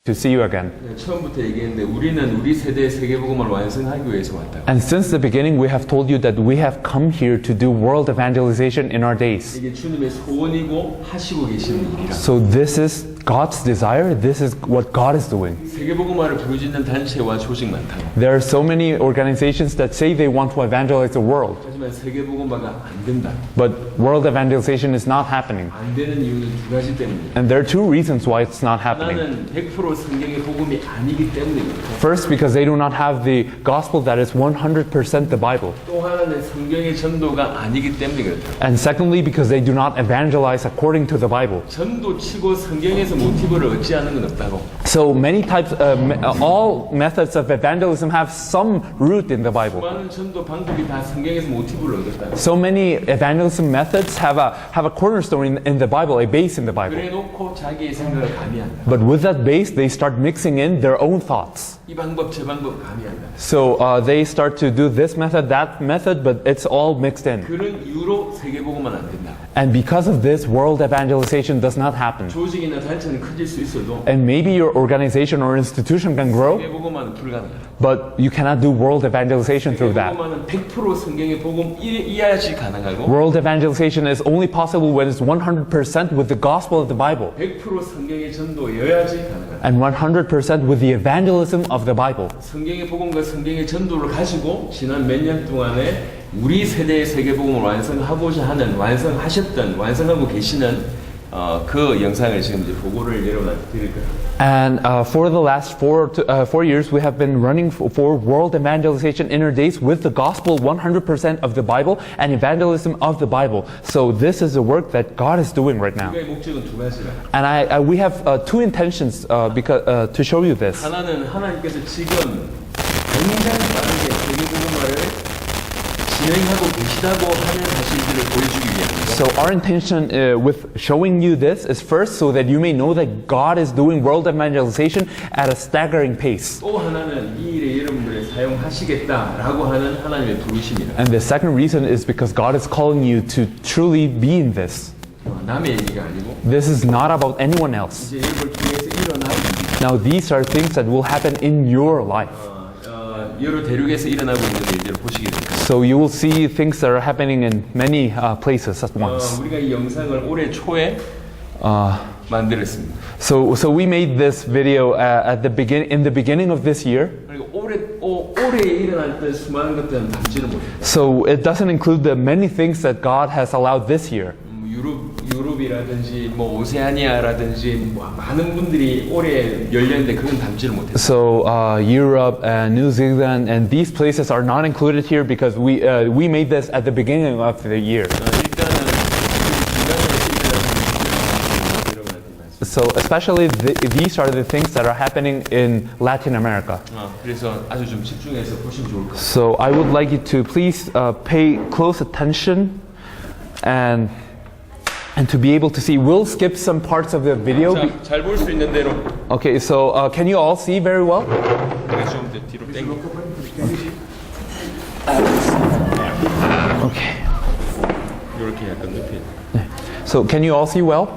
to see you again. 처음부터 얘기했는데 우리는 우리 세대의 세계복음을 완성하기 위해서 왔다. And since the beginning, we have told you that we have come here to do world evangelization in our days. 이게 주님의 소원이고 하시고 계시는 일이라. So this is God's desire. This is what God is doing. 세계복음화를 부르짖는 단체와 조직 많다. There are so many organizations that say they want to evangelize the world. 하지만 세계복음화가 안 된다. But world evangelization is not happening. 안 되는 이유는 두 가지 때문이다. And there are two reasons why it's not happening. 하나는 100% 성경의 복음이 아니기 때문입니다. First, because they do not have the gospel that is 100% the Bible. 또 하나는 성경의 전도가 아니기 때문에 그렇다. And secondly, because they do not evangelize according to the Bible. 전도치고 성경에서 모티브를 얻지 않은 건 없다고. So many types, all methods of evangelism have some root in the Bible. 많은 전도 방법이 다 성경에서 모티브를 얻었다. So many evangelism methods have a cornerstone in the Bible, a base in the Bible. 그래놓고 자기의 생각을 가미한다. But with that base, they start mixing in their own thoughts. 이 방법 저 방법 가미한다. So they start to do this method, that method, but it's all mixed in. 그런 이유로 세계복음은 안 된다. And because of this, world evangelization does not happen. 조직이나 단체는 커질 수 있어도 And maybe your organization or institution can grow, 세계복음화는 불가능하다. but you cannot do world evangelization through that. 세계복음화는 100% 성경의 복음 이해야지 가능하고 World evangelization is only possible when it's 100% with the gospel of the Bible 100% 성경의 전도여야지 가능하다. and 100% with the evangelism of the Bible. 성경의 복음과 성경의 전도를 가지고 지난 몇 년 동안에 우리 세대의 세계복음을 완성하고자 하는 완성하고 계시는 그 영상을 지금 이제 보고를 여러분한테 드릴 거예요. And for the last 4 years, we have been running for world evangelization in our days with the gospel 100% of the Bible and evangelism of the Bible. So this is the work that God is doing right now. 우리의 목적은 두 가지라. And we have two intentions to show you this. 하나는 하나님께서 지금 굉장히 빠르게 세계복음화를 진행하고 계시다고 하는 사실들을 보여주기 위해서. So our intention with showing you this is first so that you may know that God is doing world evangelization at a staggering pace. 또 하나는 이 일에 여러분들을 사용하시겠다라고 하는 하나님의 부르심이라. And the second reason is because God is calling you to truly be in this. 남의 얘기가 아니고 This is not about anyone else. 이제 여러분을 통해서 일어나는 Now these are things that will happen in your life. 여러 대륙에서 일어나고 있는 일들을 보시게 됩니다. So you will see things that are happening in many places at once. 우리가 이 영상을 올해 초에 만들었습니다. So we made this video in the beginning of this year. 그리고 올해 일어났던 수많은 것들은 담지를 못해요. So it doesn't include the many things that God has allowed this year. 유럽이라든지 뭐 오세아니아라든지 뭐 많은 분들이 올해 열렸는데 그건 담지를 못했어요. So Europe and New Zealand and these places are not included here because we made this at the beginning of the year. So especially these are the things that are happening in Latin America. 그래서 아주 좀 집중해서 보시면 좋을 것 같아요. So I would like you to please pay close attention and to be able to see. We'll skip some parts of the video. 잘 볼 수 있는 대로. Okay, so can you all see very well? 좀 뒤로 땡겨. Okay. 이렇게 약간 높이. So can you all see well?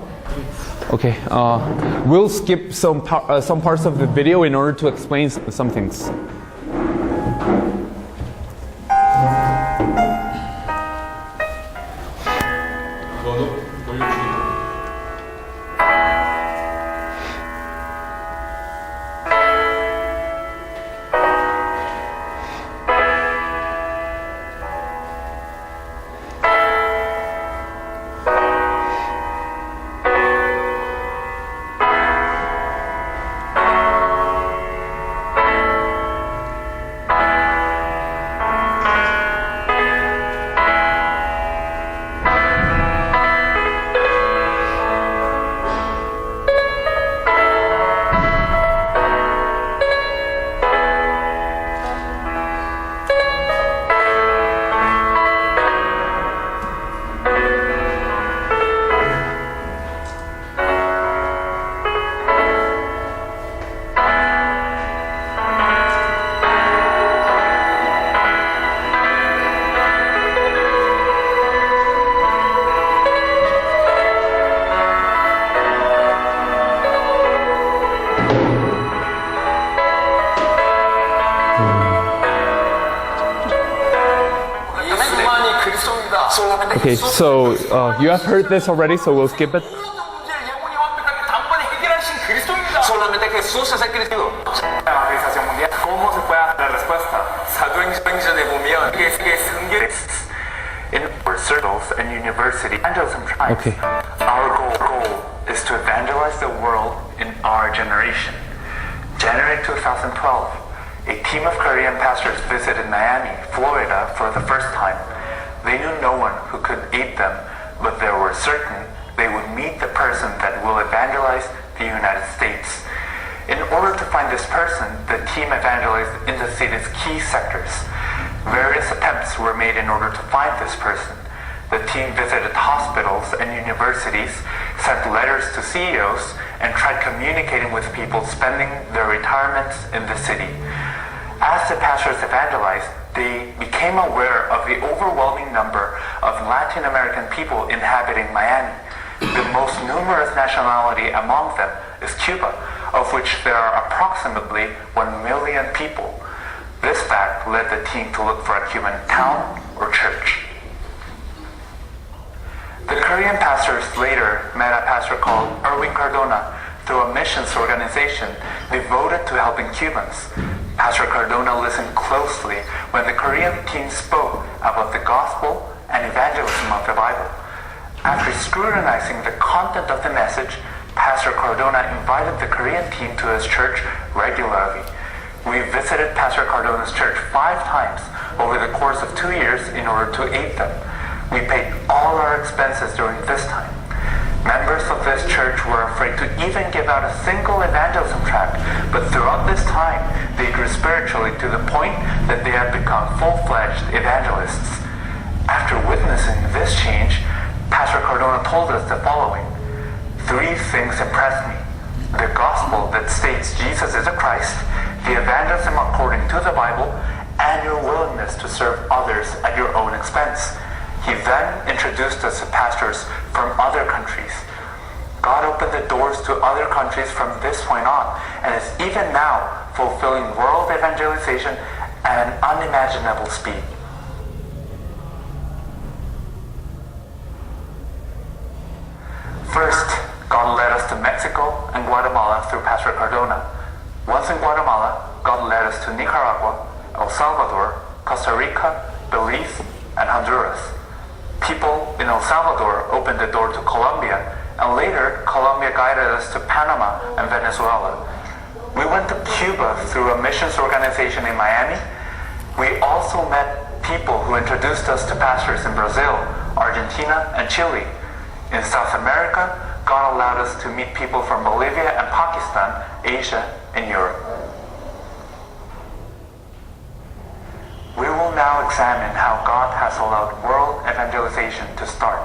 Okay. We'll skip some parts of the video in order to explain some things. Okay, so you have heard this already, so we'll skip it. Solamente Jesús es el Cristo. La Organización Mundial. ¿Cómo se puede dar la respuesta? 사도행전에 보면 이게 in circles and university evangelism tribes. Okay. Our goal is to evangelize the world in our generation. January 2012, a team of Korean pastors visited Miami, Florida for the first time. They knew no one who could aid them, but they were certain they would meet the person that will evangelize the United States. In order to find this person, the team evangelized in the city's key sectors. Various attempts were made in order to find this person. The team visited hospitals and universities, sent letters to CEOs, and tried communicating with people spending their retirements in the city. As the pastors evangelized, they became aware of the overwhelming number of Latin American people inhabiting Miami. The most numerous nationality among them is Cuba, of which there are approximately 1 million people. This fact led the team to look for a Cuban town or church. The Korean pastors later met a pastor called Erwin Cardona through a missions organization devoted to helping Cubans. Pastor Cardona listened closely when the Korean team spoke about the gospel and evangelism of the Bible. After scrutinizing the content of the message, Pastor Cardona invited the Korean team to his church regularly. We visited Pastor Cardona's church 5 times over the course of 2 years in order to aid them. We paid all our expenses during this time. Members of this church were afraid to even give out a single evangelism tract, but throughout this time, they grew spiritually to the point that they have become full-fledged evangelists. After witnessing this change, Pastor Cardona told us the following: 3 things impressed me: the gospel that states Jesus is a Christ, the evangelism according to the Bible, and your willingness to serve others at your own expense. He then introduced us to pastors from other countries. God opened the doors to other countries from this point on, and is even now fulfilling world evangelization at an unimaginable speed. First, God led us to Mexico and Guatemala through Pastor Cardona. Once in Guatemala, God led us to Nicaragua, El Salvador, Costa Rica, Belize, and Honduras. People in El Salvador opened the door to Colombia, and later Colombia guided us to Panama and Venezuela. We went to Cuba through a missions organization in Miami. We also met people who introduced us to pastors in Brazil, Argentina, and Chile. In South America, God allowed us to meet people from Bolivia and Pakistan, Asia, and Europe. We will now examine how God has allowed world evangelization to start.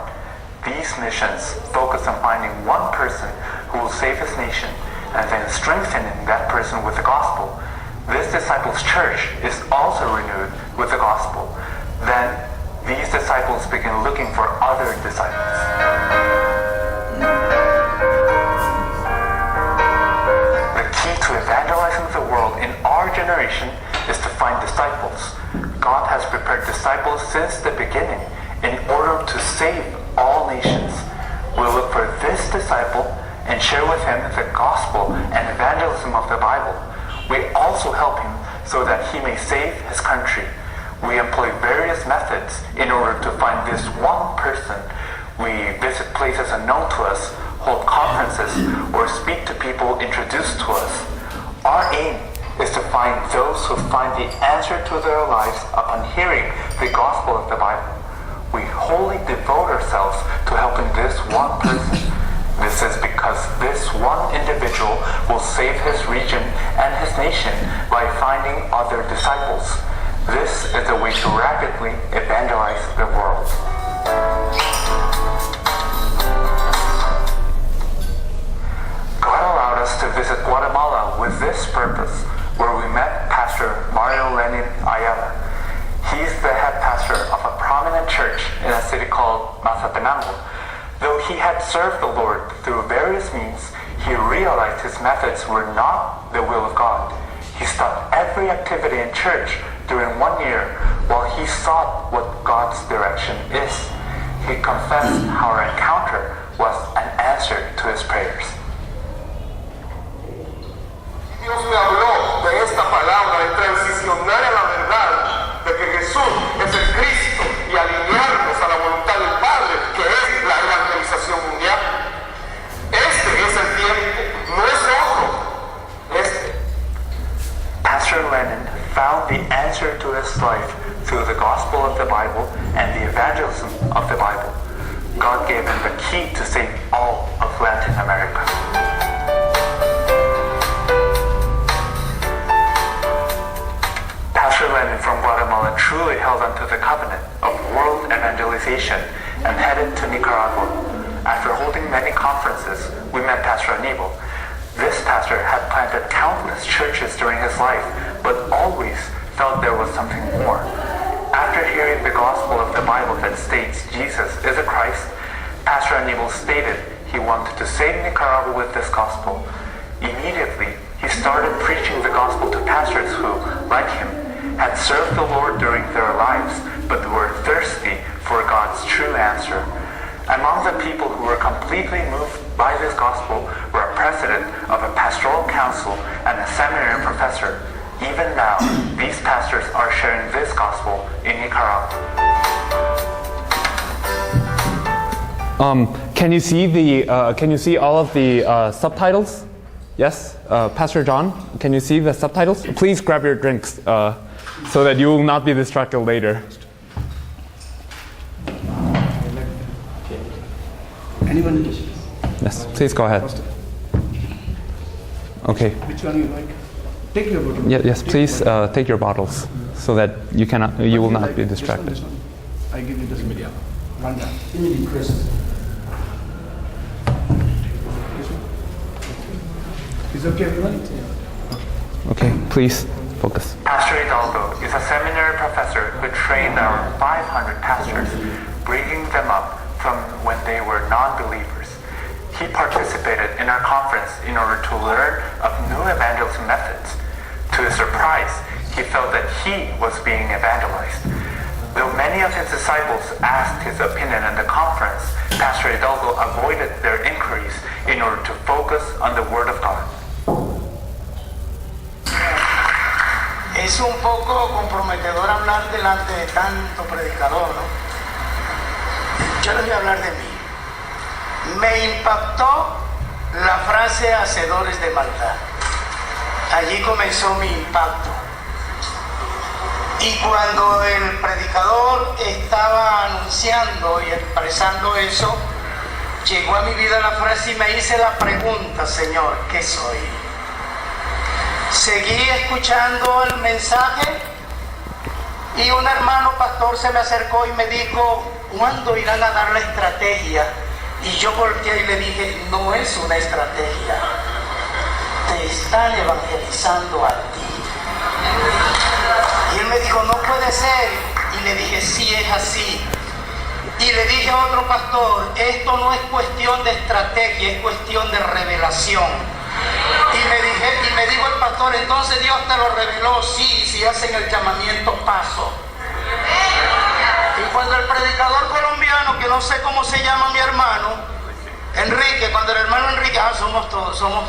These missions focus on finding one person who will save his nation and then strengthening that person with the gospel. This disciples' church is also renewed with the gospel. Then these disciples begin looking for other disciples. The key to evangelizing the world in our generation is to find disciples. God has prepared disciples since the beginning in order to save all nations. We look for this disciple and share with him the gospel and evangelism of the Bible. We also help him so that he may save his country. We employ various methods in order to find this one person. We visit places unknown to us, hold conferences, or speak to people introduced to us. Our aim is to find those who find the answer to their lives upon hearing the gospel of the Bible. We wholly devote ourselves to helping this one person. This is because this one individual will save his region and his nation by finding other disciples. This is the way to rapidly evangelize the world. God allowed us to visit Guatemala with this purpose, where we met Pastor Mario Lenin Ayala. He's the head pastor of a prominent church in a city called Mazatenango. Though he had served the Lord through various means, he realized his methods were not the will of God. He stopped every activity in church during 1 year while he sought what God's direction is. he confessed how our encounter was an answer to his prayers. Dios me habló de esta palabra de transicionar a la verdad de que Jesús es el Cristo y alinearnos a la voluntad del Padre, que es la evangelización mundial. Este es el tiempo, no es otro. Este. Pastor Lenin found the answer to his life through the gospel of the Bible and the evangelism of the Bible. God gave him the key to save all of Latin America. Pastor Lenin from Guatemala truly held onto the covenant of world evangelization and headed to Nicaragua. After holding many conferences, we met Pastor Aníbal. This pastor had planted countless churches during his life, but always felt there was something more. After hearing the gospel of the Bible that states Jesus is a Christ, Pastor Aníbal stated he wanted to save Nicaragua with this gospel. Immediately, he started preaching the gospel to pastors who, like him, had served the Lord during their lives, but were thirsty for God's true answer. Among the people who were completely moved by this gospel were a president of a pastoral council and a seminary professor. Even now, these pastors are sharing this gospel in Nicaragua. Can you see all of the subtitles? Yes, Pastor John, can you see the subtitles? Please grab your drinks so that you will not be distracted later. Anyone? Yes, please go ahead. Okay. Which one you like? Take your bottle. Yes, please take your bottles so that you will not be distracted. This one. I give you this media. One down. Is okay, everyone? Okay, please focus. Pastor Hidalgo is a seminary professor who trained our 500 pastors, bringing them up from when they were non-believers. He participated in our conference in order to learn of new evangelism methods. To his surprise, he felt that he was being evangelized. Though many of his disciples asked his opinion in the conference, Pastor Hidalgo avoided their inquiries in order to focus on the Word of God. Es un poco comprometedor hablar delante de tanto predicador, ¿no? Yo les voy a hablar de mí. Me impactó la frase hacedores de maldad. Allí comenzó mi impacto. Y cuando el predicador estaba anunciando y expresando eso, llegó a mi vida la frase y me hice la pregunta, Señor, ¿qué soy? Seguí escuchando el mensaje y un hermano pastor se me acercó y me dijo, ¿cuándo irán a dar la estrategia? Y yo volteé y le dije, no es una estrategia, te están evangelizando a ti. Y él me dijo, no puede ser. Y le dije, sí, es así. Y le dije a otro pastor, esto no es cuestión de estrategia, es cuestión de revelación. Y me dijo el pastor, entonces Dios te lo reveló, sí, si hacen el llamamiento paso. Y cuando el predicador colombiano, que no sé cómo se llama mi hermano, Enrique, cuando el hermano Enrique, somos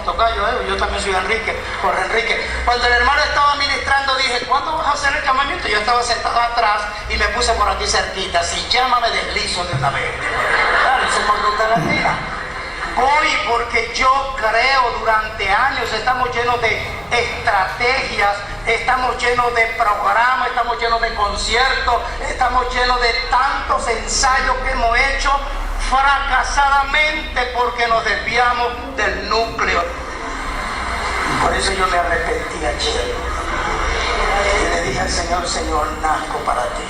tocayos, yo también soy Enrique, Jorge Enrique. Cuando el hermano estaba ministrando, dije, ¿cuándo vas a hacer el llamamiento? Yo estaba sentado atrás y me puse por aquí cerquita, si llama me deslizo de una vez. Claro, somos ruta latina. Voy porque yo creo, durante años estamos llenos de estrategias, estamos llenos de programas, estamos llenos de conciertos, estamos llenos de tantos ensayos que hemos hecho fracasadamente porque nos desviamos del núcleo. Por eso yo me arrepentí ayer y le dije al Señor, Señor, nazco para ti.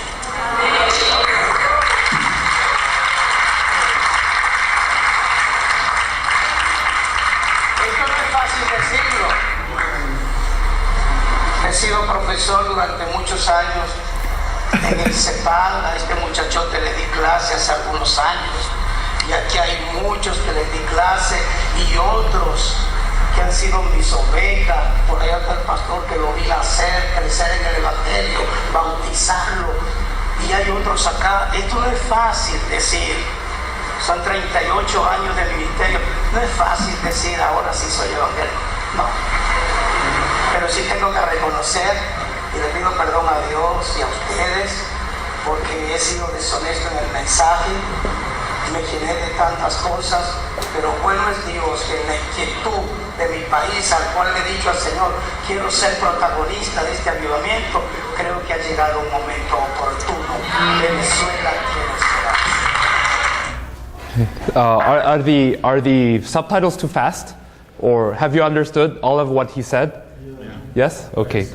Esto no es fácil decirlo. He sido profesor durante muchos años en el CEPAL. A este muchachote le di clase hace algunos años. Y aquí hay muchos que les di clase y otros que han sido mis ovejas. Por ahí está el pastor que lo vi nacer, crecer en el Evangelio, bautizarlo. Y hay otros miembros acá, esto no es fácil decir. Son 38 años de ministerio. No es fácil decir ahora sí soy evangélico. No. Pero sí tengo que reconocer y le pido perdón a Dios y a ustedes porque he sido deshonesto en el mensaje. Me llené de tantas cosas, pero bueno es Dios que en la inquietud de mi país, al cual le he dicho al Señor, quiero ser protagonista de este avivamiento, creo que ha llegado un momento oportuno. Venezuela quiere ser. Are the subtitles too fast? Or have you understood all of what he said? Yes? Okay.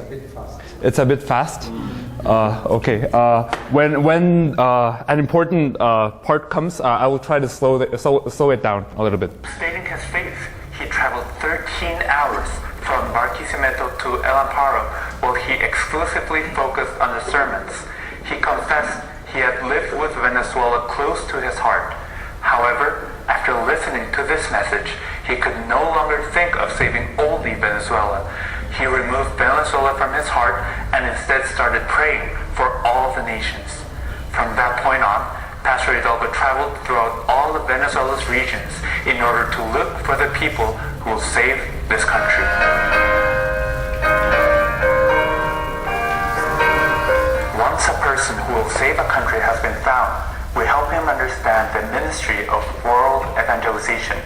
It's a bit fast. Okay. When an important part comes, I will try to slow it down a little bit. Stating his faith, he traveled 13 hours from Barquisimeto to El Amparo, while he exclusively focused on the sermons. He confessed he had lived with Venezuela close to his heart. However, after listening to this message, he could no longer think of saving only Venezuela. He removed Venezuela from his heart and instead started praying for all the nations. From that point on, Pastor Hidalgo traveled throughout all of Venezuela's regions in order to look for the people who will save this country. Once a person who will save a country has been found, we help him understand the ministry of world evangelization.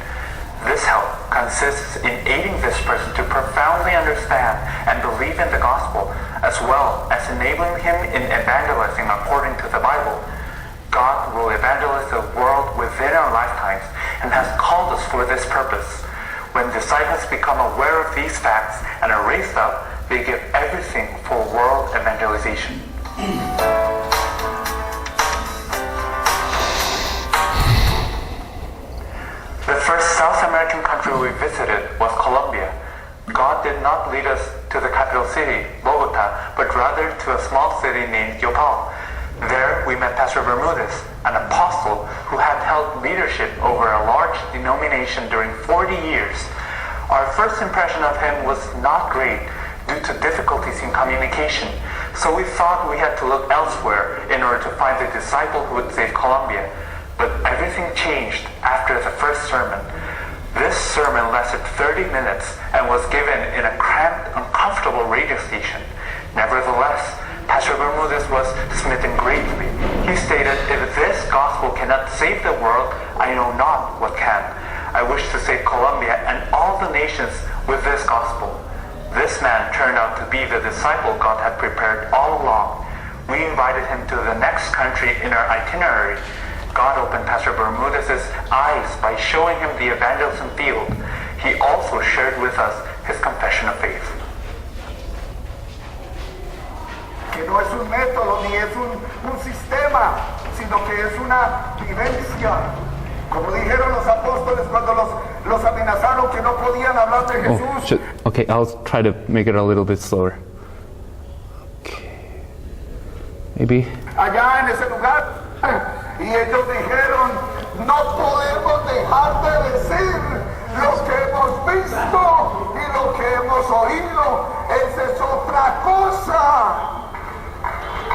This help consists in aiding this person to profoundly understand and believe in the gospel, as well as enabling him in evangelizing according to the Bible. God will evangelize the world within our lifetimes and has called us for this purpose. When disciples become aware of these facts and are raised up, they give everything for world evangelization. The first South American country we visited was Colombia. God did not lead us to the capital city, Bogota, but rather to a small city named Yopal. There we met Pastor Bermudez, an apostle who had held leadership over a large denomination during 40 years. Our first impression of him was not great due to difficulties in communication, so we thought we had to look elsewhere in order to find the disciple who would save Colombia. But everything changed after the first sermon. This sermon lasted 30 minutes and was given in a cramped, uncomfortable radio station. Nevertheless, Pastor Bermudez was smitten greatly. He stated, "If this gospel cannot save the world, I know not what can. I wish to save Colombia and all the nations with this gospel." This man turned out to be the disciple God had prepared all along. We invited him to the next country in our itinerary. God opened Pastor Bermudez's eyes by showing him the evangelism field. He also shared with us his confession of faith. Que no es un método ni es un sistema, sino que es una vivencia. Como dijeron los apóstoles cuando los amenazaron que no podían hablar de Jesús. Okay, I'll try to make it a little bit slower. Okay. Maybe. Allá en ese lugar. Y ellos dijeron, no podemos dejar de decir lo que hemos visto y lo que hemos oído. Esa es otra cosa.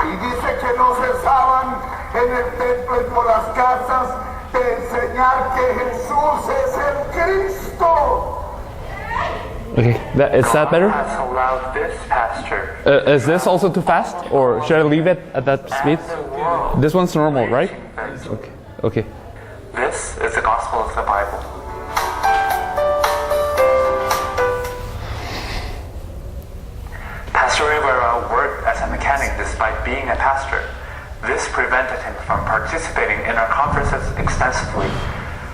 Y dice que no cesaban en el templo y por las casas de enseñar que Jesús es el Cristo. Okay, is that better? God has allowed this pastor Is this also too fast, or should I leave it at that speed? This one's normal, right? Okay. Okay. This is the gospel of the Bible. Pastor Rivera worked as a mechanic despite being a pastor. This prevented him from participating in our conferences extensively.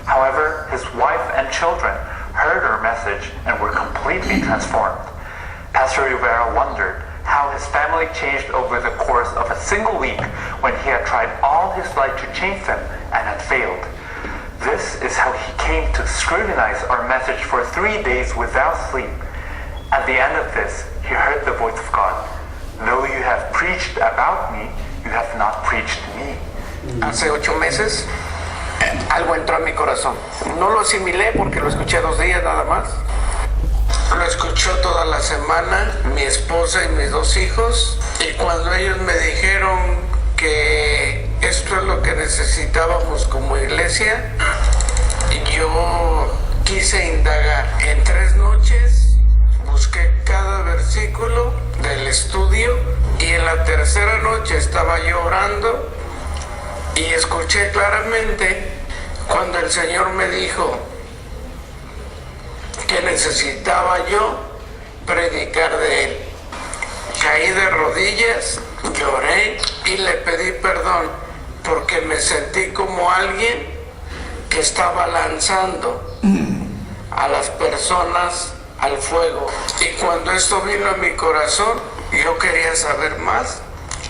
However, his wife and children heard our message and were completely transformed. Pastor Rivera wondered how his family changed over the course of a single week when he had tried all his life to change them and had failed. This is how he came to scrutinize our message for 3 days without sleep. At the end of this, he heard the voice of God. Though you have preached about me, you have not preached me. Hace 8 meses algo entró en mi corazón. No lo asimilé porque lo escuché 2 días nada más. Lo escuchó toda la semana mi esposa y mis 2 hijos. Y cuando ellos me dijeron que esto es lo que necesitábamos como iglesia, yo quise indagar. En 3 noches busqué cada versículo del estudio y en la tercera noche estaba yo orando y escuché claramente cuando el Señor me dijo que necesitaba yo predicar de Él. Caí de rodillas, lloré y le pedí perdón porque me sentí como alguien que estaba lanzando a las personas al fuego. Y cuando esto vino a mi corazón, yo quería saber más.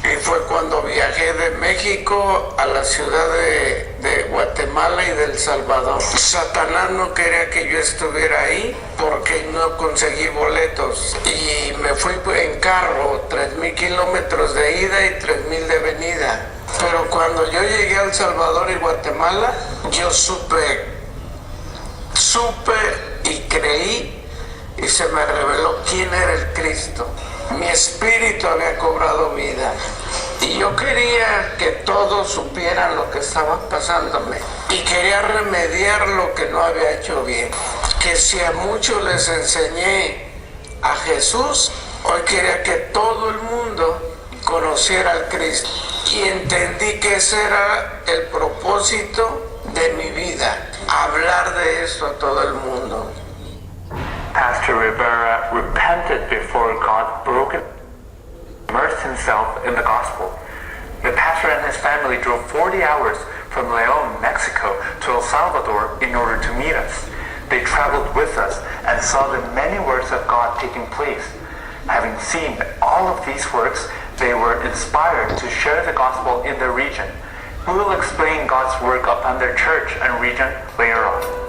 Y fue cuando viajé de México a la ciudad de Guatemala y de El Salvador. Satanás no quería que yo estuviera ahí porque no conseguí boletos. Y me fui en carro, 3,000 kilómetros de ida y 3,000 de venida. Pero cuando yo llegué a El Salvador y Guatemala, yo supe y creí y se me reveló quién era el Cristo. Mi espíritu había cobrado vida y yo quería que todos supieran lo que estaba pasándome y quería remediar lo que no había hecho bien. Que si a muchos les enseñé a Jesús, hoy quería que todo el mundo conociera al Cristo y entendí que ese era el propósito de mi vida, hablar de esto a todo el mundo. Pastor Rivera repented before God, broke it, immersed himself in the gospel. The pastor and his family drove 40 hours from León, Mexico to El Salvador in order to meet us. They traveled with us and saw the many works of God taking place. Having seen all of these works, they were inspired to share the gospel in their region. We will explain God's work upon their church and region later on.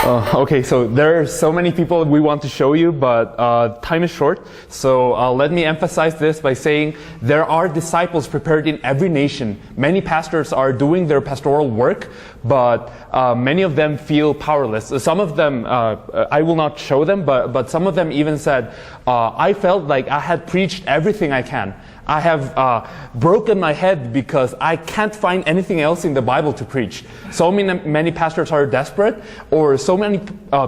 Okay, so there are so many people we want to show you, but time is short. So let me emphasize this by saying there are disciples prepared in every nation. Many pastors are doing their pastoral work, but many of them feel powerless. Some of them, I will not show them, but some of them even said, I felt like I had preached everything I can. I have broken my head because I can't find anything else in the Bible to preach. So many pastors are desperate, or so many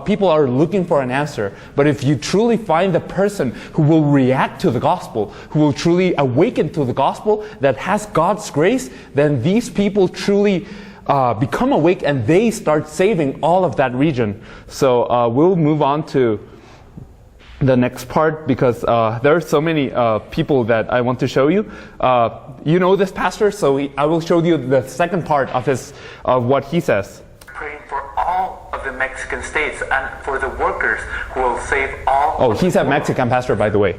people are looking for an answer. But if you truly find the person who will react to the gospel, who will truly awaken to the gospel that has God's grace, then these people truly become awake and they start saving all of that region. So we'll move on to the next part because there are so many people that I want to show you. You know this pastor, so I will show you the second part of what he says. Praying for all of the Mexican states and for the workers who will save all. Oh, he's a Mexican pastor, by the way.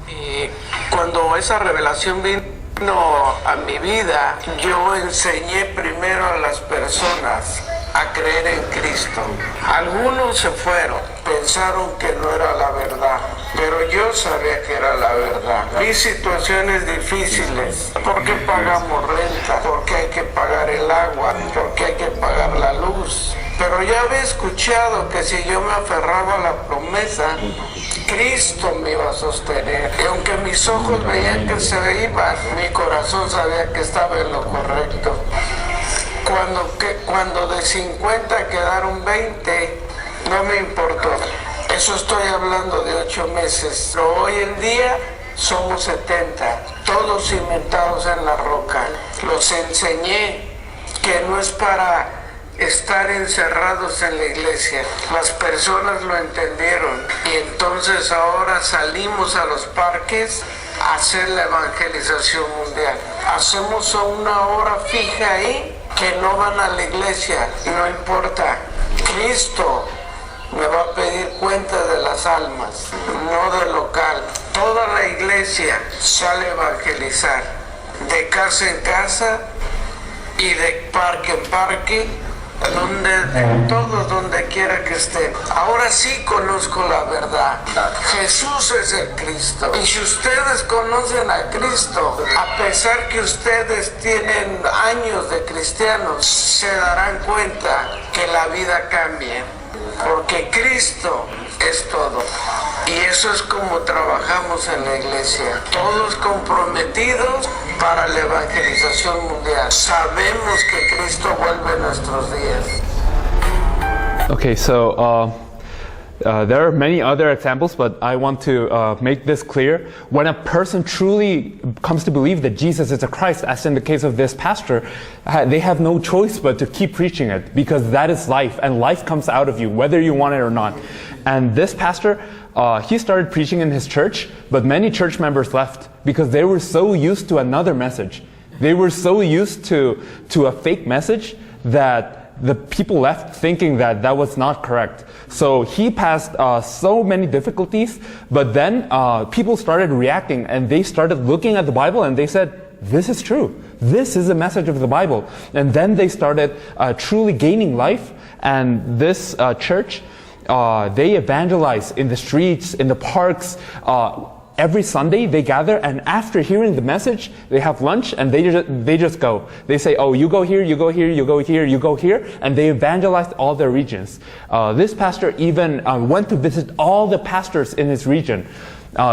Y cuando esa revelación vino a mi vida, yo enseñé primero a las personas a creer en Cristo. Algunos se fueron, pensaron que no era la verdad, pero yo sabía que era la verdad. Vi situaciones difíciles, ¿por qué pagamos renta? ¿Por qué hay que pagar el agua? ¿Por qué hay que pagar la luz? Pero ya había escuchado que si yo me aferraba a la promesa, Cristo me iba a sostener. Y aunque mis ojos veían que se iban, mi corazón sabía que estaba en lo correcto. Cuando de 50 quedaron 20, no me importó. Eso estoy hablando de 8 meses. Pero hoy en día somos 70, todos cimentados en la roca. Los enseñé que no es para estar encerrados en la iglesia. Las personas lo entendieron y entonces ahora salimos a los parques a hacer la evangelización mundial. Hacemos una hora fija ahí, que no van a la iglesia, no importa. Cristo me va a pedir cuenta de las almas, no del local. Toda la iglesia sale a evangelizar, de casa en casa y de parque en parque, todos donde quiera que estén. Ahora sí conozco la verdad. Jesús es el Cristo. Y si ustedes conocen a Cristo, a pesar que ustedes tienen años de cristianos, se darán cuenta que la vida cambia. Porque Cristo es todo. Y eso es como trabajamos en la iglesia, todos comprometidos para la evangelización mundial. Sabemos que Cristo vuelve en nuestros días. Okay, so there are many other examples, but I want to make this clear. When a person truly comes to believe that Jesus is the Christ, as in the case of this pastor, they have no choice but to keep preaching it, because that is life, and life comes out of you, whether you want it or not. And this pastor, he started preaching in his church, but many church members left because they were so used to another message. They were so used to a fake message that the people left thinking that that was not correct. So he passed so many difficulties, but then people started reacting, and they started looking at the Bible, and they said, this is true. This is the message of the Bible. And then they started truly gaining life, and this church, they evangelize in the streets, in the parks. Every Sunday they gather, and after hearing the message, they have lunch, and they just go. They say, oh, you go here, you go here, you go here, you go here, and they evangelized all their regions. This pastor even went to visit all the pastors in his region.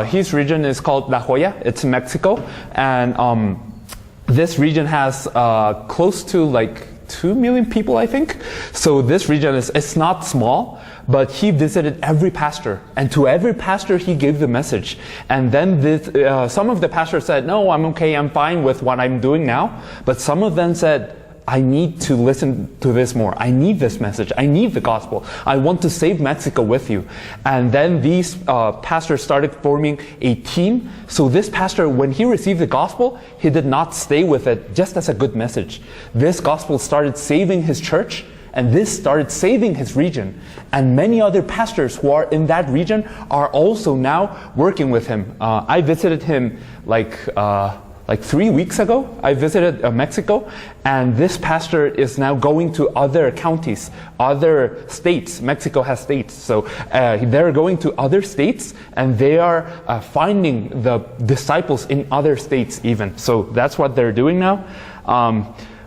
His region is called La Joya. It's Mexico, and this region has close to like 2 million people, I think. So this region it's not small, but he visited every pastor, and to every pastor he gave the message. And then some of the pastors said, no, I'm okay, I'm fine with what I'm doing now. But some of them said, I need to listen to this more. I need this message. I need the gospel. I want to save Mexico with you. And then these pastors started forming a team. So this pastor, when he received the gospel, he did not stay with it just as a good message. This gospel started saving his church, and this started saving his region. And many other pastors who are in that region are also now working with him. I visited him like 3 weeks ago. I visited Mexico, and this pastor is now going to other counties, other states. Mexico has states, so they're going to other states, and they are finding the disciples in other states even. So that's what they're doing now.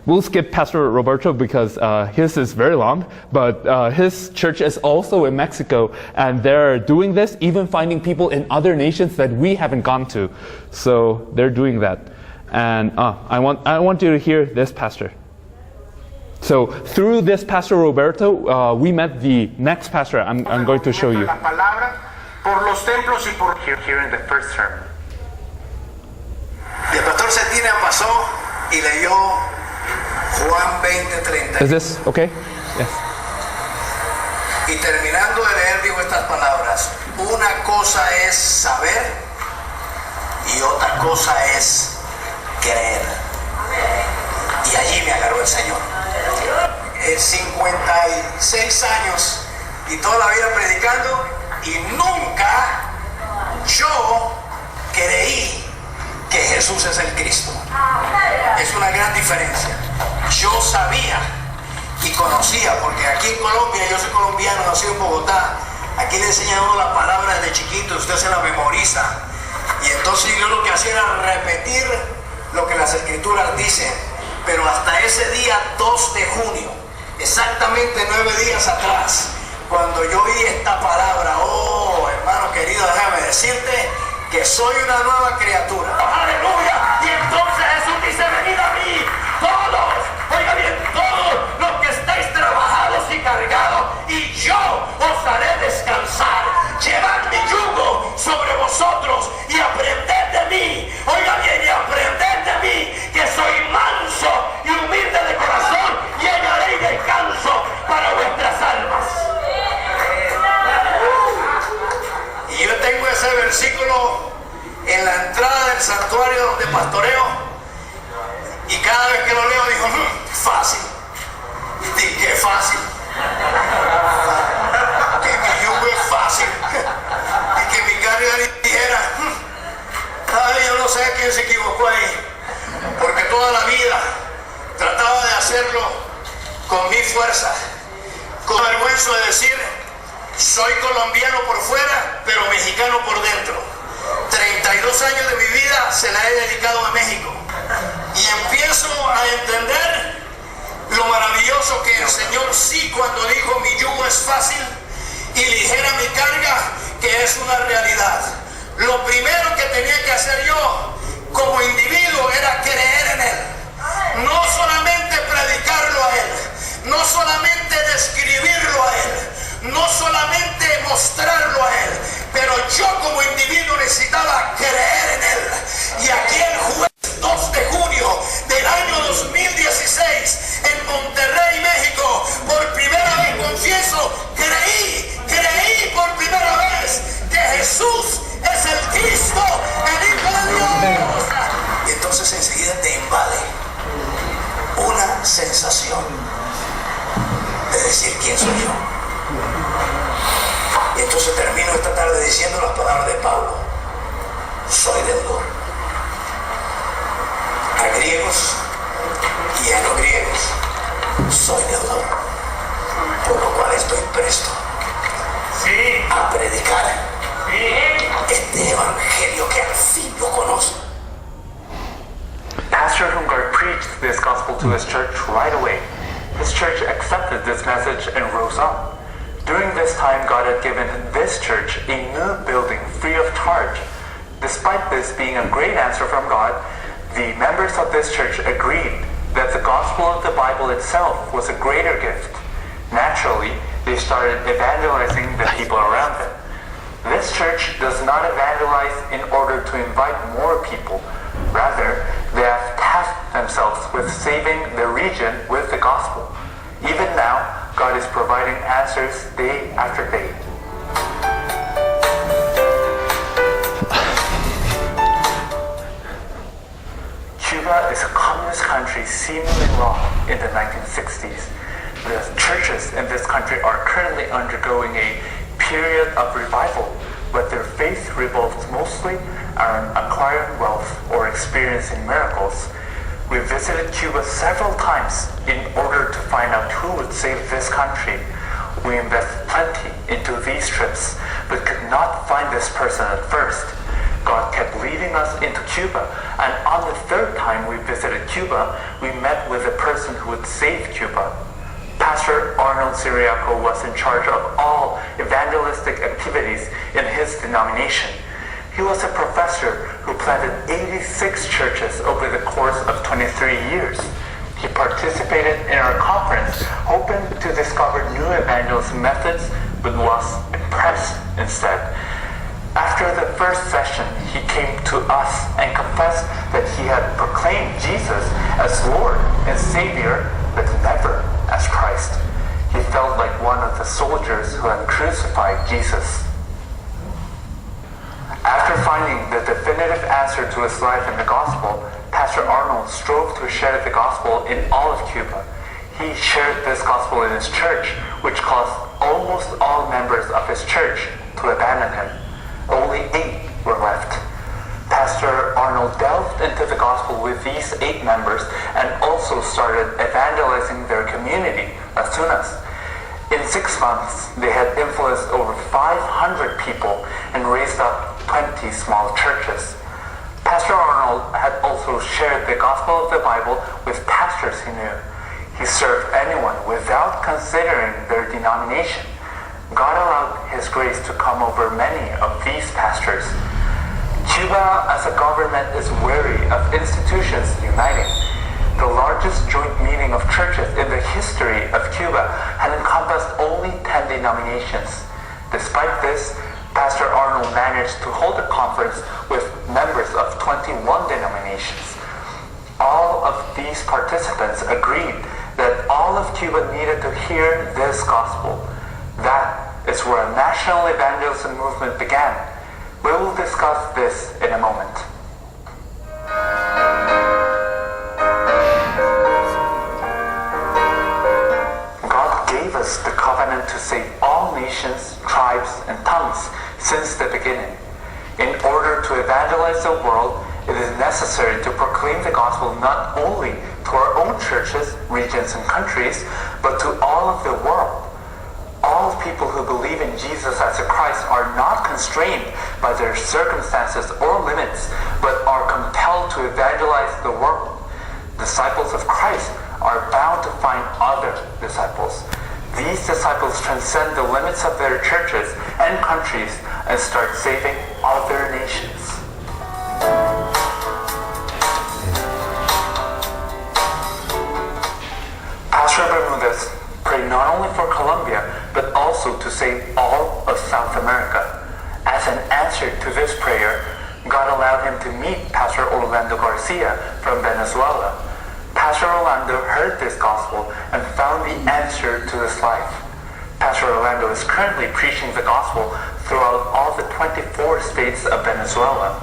We'll skip Pastor Roberto because his is very long, but his church is also in Mexico, and they're doing this, even finding people in other nations that we haven't gone to. So they're doing that. And I want you to hear this pastor. So through this Pastor Roberto, we met the next pastor I'm going to show you. Here in the first sermon. El pastor Cetina pasó y leyó Juan 20:30. Is this okay? Yes. Y terminando de leer digo estas palabras: una cosa es saber y otra cosa es creer. Y allí me agarró el Señor. 56 años y toda la vida predicando, y nunca yo creí que Jesús es el Cristo. Es una gran diferencia. Yo sabía y conocía, porque aquí en Colombia, yo soy colombiano, nacido en Bogotá, aquí le enseñan a uno la palabra desde chiquito, usted se la memoriza, y entonces yo lo que hacía era repetir lo que las escrituras dicen. Pero hasta ese día 2 de junio, exactamente 9 días atrás, cuando yo oí esta palabra, oh hermano querido, déjame decirte que soy una nueva criatura. ¡Aleluya! Y entonces Jesús dice: venid a mí, todos, oiga bien, todos los que estáis trabajados y cargados, y yo os haré descansar. Llevad mi yugo sobre vosotros y aprended de mí. Oiga bien, y aprended de mí, que soy manso y humilde de corazón, y hallaréis descanso para vuestras almas. Y yo tengo ese versículo en la entrada del santuario donde pastoreo, y cada vez que lo leo digo, fácil. ¿Y qué fácil? Que mi yugo es fácil y que mi carga es ligera. Ay, yo no sé quién se equivocó ahí, porque toda la vida trataba de hacerlo con mi fuerza, con vergüenza de decir: soy colombiano por fuera, pero mexicano por dentro. 32 años de mi vida se la he dedicado a México, y empiezo a entender lo maravilloso que el Señor sí, cuando dijo: mi yugo es fácil y ligera mi carga, que es una realidad. hacer yo como individuo era creer en Él. No solamente predicarlo a Él, no solamente describirlo a Él, no solamente mostrarlo a Él, pero yo como individuo necesitaba creer en Él. Y aquí el jueves 2 de junio del año 2016 en Monterrey, México, por primera vez confieso, creí por primera vez que Jesús es el Cristo, el Hijo de Dios. Y entonces enseguida te invade una sensación de decir quién soy yo. Y entonces termino esta tarde diciendo las palabras de Pablo: soy deudor a griegos y a no griegos, soy deudor, por lo cual estoy presto a predicar este evangelio que al fin lo conozco. Pastor Hungard preached this gospel to his church right away. His church accepted this message and rose up. During this time, God had given this church a new building free of charge. Despite this being a great answer from God, the members of this church agreed that the gospel of the Bible itself was a greater gift. Naturally, they started evangelizing the people around them. This church does not evangelize in order to invite more people. Rather, they have tasked themselves with saving the region with the gospel. Even now, God is providing answers day after day. Cuba is a communist country seemingly wrong in the 1960s. The churches in this country are currently undergoing a period of revival, but their faith revolves mostly around acquiring wealth or experiencing miracles. We visited Cuba several times in order to find out who would save this country. We invested plenty into these trips, but could not find this person at first. God kept leading us into Cuba, and on the third time we visited Cuba, we met with a person who would save Cuba. Pastor Arnold Syriaco was in charge of all evangelistic activities in his denomination. He was a professor who planted 86 churches over the course of 23 years. He participated in our conference, hoping to discover new evangelism methods, but was impressed instead. After the first session, he came to us and confessed that he had proclaimed Jesus as Lord and Savior, but never as Christ. He felt like one of the soldiers who had crucified Jesus. After finding the definitive answer to his life in the gospel, Pastor Arnold strove to share the gospel in all of Cuba. He shared this gospel in his church, which caused almost all members of his church to abandon him. Only 8 were left. Pastor Arnold delved into the gospel with these 8 members and also started evangelizing their community as soon as. In 6 months, they had influenced over 500 people and raised up 20 small churches. Pastor Arnold had also shared the gospel of the Bible with pastors he knew. He served anyone without considering their denomination. God allowed His grace to come over many of these pastors. Cuba as a government is wary of institutions uniting. The largest joint meeting of churches in the history of Cuba had encompassed only 10 denominations. Despite this, Pastor Arnold managed to hold a conference with members of 21 denominations. All of these participants agreed that all of Cuba needed to hear this gospel. That is where a national evangelism movement began. We will discuss this in a moment. God gave us the covenant to save all nations, tribes, and tongues since the beginning. In order to evangelize the world, it is necessary to proclaim the gospel not only to our own churches, regions, and countries, but to all of the world. All people who believe in Jesus as a Christ are not constrained by their circumstances or limits, but are compelled to evangelize the world. Disciples of Christ are bound to find other disciples. These disciples transcend the limits of their churches and countries and start saving other nations. South America. As an answer to this prayer, God allowed him to meet Pastor Orlando Garcia from Venezuela. Pastor Orlando heard this gospel and found the answer to his life. Pastor Orlando is currently preaching the gospel throughout all the 24 states of Venezuela.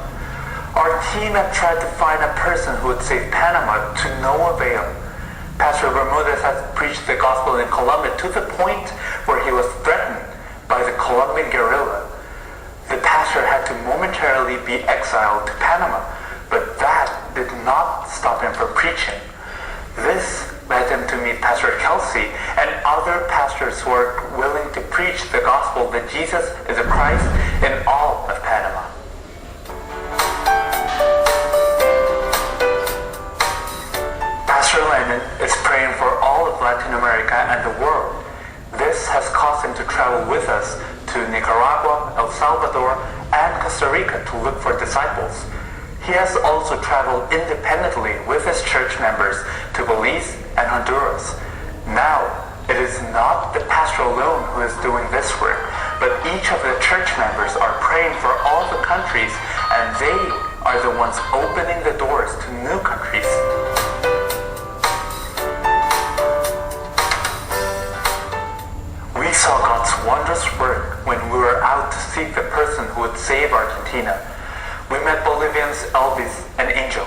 Our team had tried to find a person who would save Panama to no avail. Pastor Bermudez has preached the gospel in Colombia to the point where he was threatened by the Colombian guerrilla. The pastor had to momentarily be exiled to Panama, but that did not stop him from preaching. This led him to meet Pastor Kelsey and other pastors who are willing to preach the gospel that Jesus is the Christ in all of Panama. Pastor Landon is praying for all of Latin America and the world. This has caused him to travel with us to Nicaragua, El Salvador, and Costa Rica to look for disciples. He has also traveled independently with his church members to Belize and Honduras. Now, it is not the pastor alone who is doing this work, but each of the church members are praying for all the countries, and they are the ones opening the doors to new countries. We saw God's wondrous work when we were out to seek the person who would save Argentina. We met Bolivians Elvis and Angel.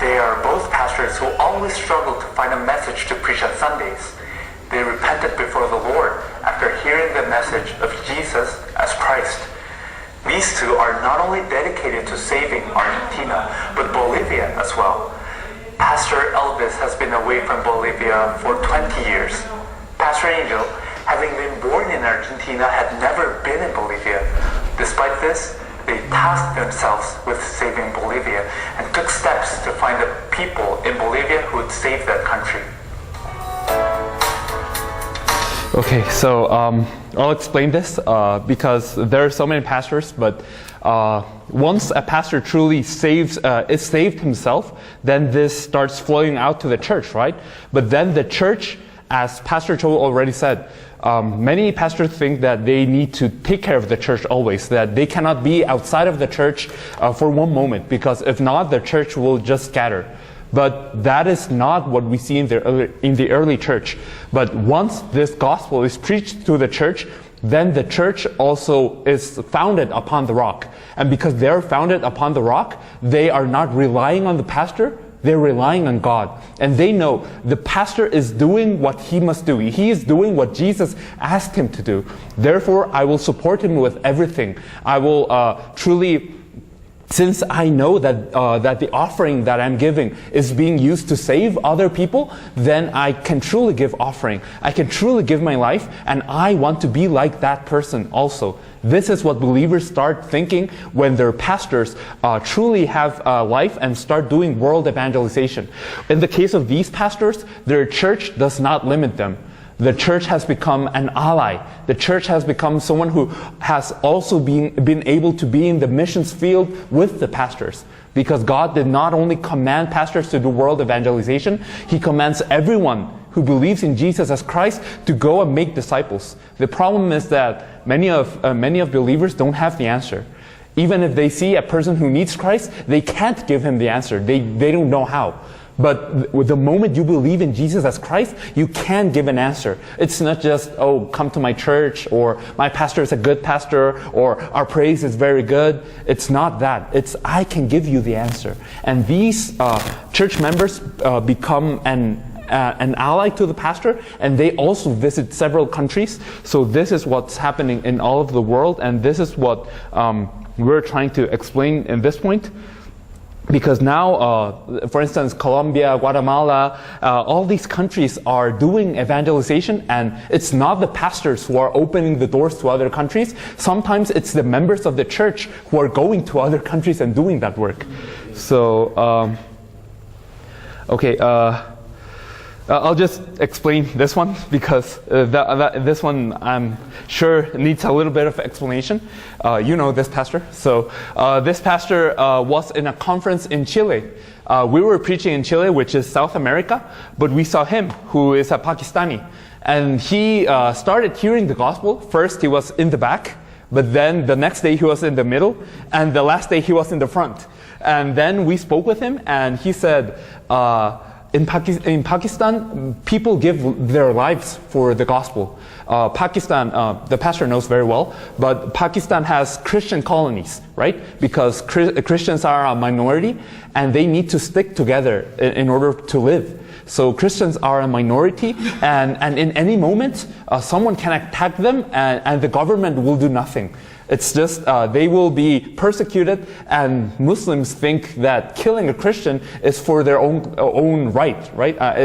They are both pastors who always struggle to find a message to preach on Sundays. They repented before the Lord after hearing the message of Jesus as Christ. These two are not only dedicated to saving Argentina, but Bolivia as well. Pastor Elvis has been away from Bolivia for 20 years. Pastor Angel, having been born in Argentina, had never been in Bolivia. Despite this, they tasked themselves with saving Bolivia and took steps to find the people in Bolivia who would save that country. Okay, so I'll explain this because there are so many pastors, but once a pastor truly is saved himself, then this starts flowing out to the church, right? But then the church, as Pastor Cho already said, many pastors think that they need to take care of the church always, that they cannot be outside of the church for one moment, because if not, the church will just scatter. But that is not what we see in the early church. But once this gospel is preached to the church, then the church also is founded upon the rock. And because they're founded upon the rock, they are not relying on the pastor, they're relying on God. And they know the pastor is doing what he must do. He is doing what Jesus asked him to do. Therefore, I will support him with everything. I will truly, since I know that that the offering that I'm giving is being used to save other people, then I can truly give offering. I can truly give my life, and I want to be like that person also. This is what believers start thinking when their pastors truly have life and start doing world evangelization. In the case of these pastors, their church does not limit them. The church has become an ally. The church has become someone who has also been able to be in the missions field with the pastors. Because God did not only command pastors to do world evangelization, He commands everyone who believes in Jesus as Christ to go and make disciples. The problem is that many of believers don't have the answer. Even if they see a person who needs Christ, they can't give him the answer. They don't know how. But the moment you believe in Jesus as Christ, you can give an answer. It's not just, oh, come to my church, or my pastor is a good pastor, or our praise is very good. It's not that. It's, I can give you the answer. And these church members become an ally to the pastor, and they also visit several countries. So this is what's happening in all of the world, and this is what we're trying to explain in this point. Because now, for instance, Colombia, Guatemala, all these countries are doing evangelization, and it's not the pastors who are opening the doors to other countries. Sometimes it's the members of the church who are going to other countries and doing that work. So, okay, I'll just explain this one, because this one I'm sure needs a little bit of explanation. You know this pastor. So this pastor was in a conference in Chile. We were preaching in Chile, which is South America, but we saw him, who is a Pakistani. And he started hearing the gospel. First, he was in the back but then the next day he was in the middle, and the last day he was in the front. And then we spoke with him, and he said, in Pakistan, people give their lives for the gospel. Pakistan, the pastor knows very well, but Pakistan has Christian colonies, right? Because Christians are a minority, and they need to stick together in order to live. So Christians are a minority, and in any moment, someone can attack them, and the government will do nothing. It's just they will be persecuted, and Muslims think that killing a Christian is for their own right?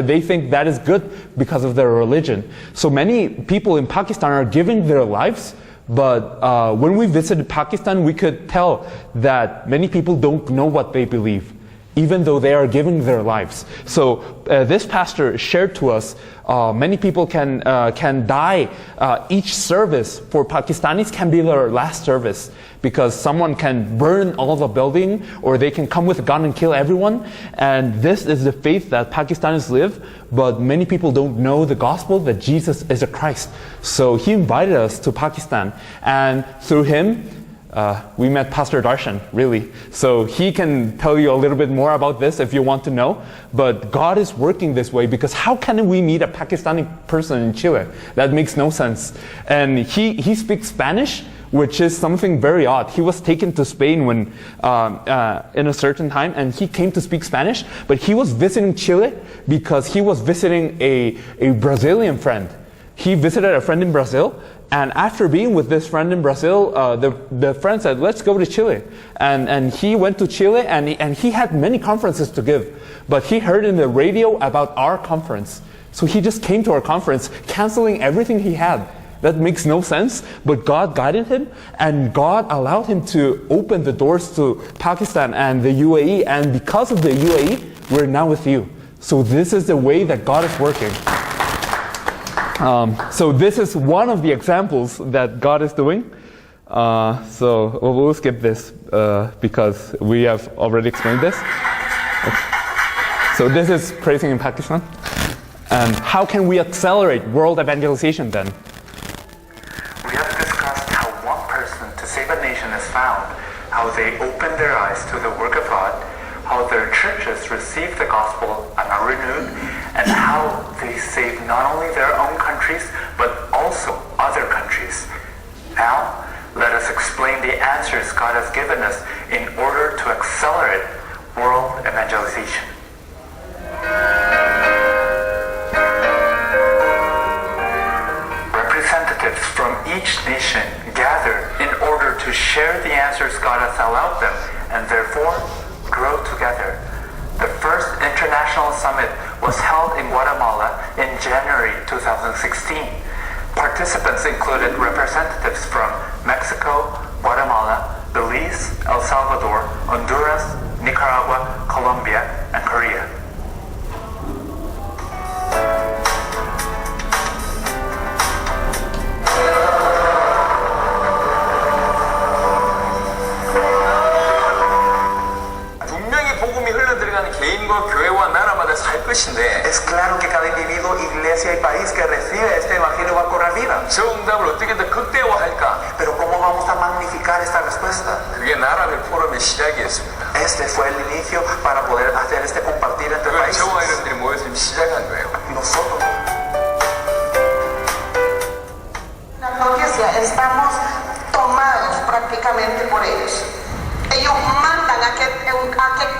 They think that is good because of their religion. So many people in Pakistan are giving their lives, but when we visited Pakistan, we could tell that many people don't know what they believe, even though they are giving their lives. So this pastor shared to us, many people can die. Each service for Pakistanis can be their last service, because someone can burn all the building, or they can come with a gun and kill everyone. And this is the faith that Pakistanis live, but many people don't know the gospel that Jesus is a Christ. So he invited us to Pakistan, and through him, we met Pastor Darshan, really. So he can tell you a little bit more about this if you want to know. But God is working this way, because how can we meet a Pakistani person in Chile? That makes no sense. And he speaks Spanish, which is something very odd. He was taken to Spain when in a certain time, and he came to speak Spanish, but he was visiting Chile because he was visiting a Brazilian friend. He visited a friend in Brazil, and after being with this friend in Brazil, the friend said, let's go to Chile. And he went to Chile, and he had many conferences to give. But he heard in the radio about our conference. So he just came to our conference, canceling everything he had. That makes no sense, but God guided him, and God allowed him to open the doors to Pakistan and the UAE. And because of the UAE, we're now with you. So this is the way that God is working. So this is one of the examples that God is doing. So we'll skip this because we have already explained this. So this is praising in Pakistan. And how can we accelerate world evangelization then? We have discussed how one person to save a nation is found, how they open their eyes to the work of God, how their churches receive the gospel and are renewed, and how they save not only their own countries, but also other countries. Now, let us explain the answers God has given us in order to accelerate world evangelization. Representatives from each nation gather in order to share the answers God has allowed them, and therefore grow together. The first international summit was held in Guatemala in January 2016. Participants included representatives from Mexico, Guatemala, Belize, El Salvador, Honduras, Nicaragua, Colombia, and Korea. Es claro que cada individuo, iglesia y país que recibe este evangelio va a cobrar vida. 저 응답을 어떻게 더 극대화할까? Pero ¿cómo vamos a magnificar esta respuesta? 그게 나라별 포럼의 시작이었습니다. Este fue el inicio para poder hacer este compartir entre 그걸 países. 저와 여러분들이 모여서 시작한 거예요. Nosotros. La noticia, estamos tomados prácticamente por ellos. Ellos mandan a que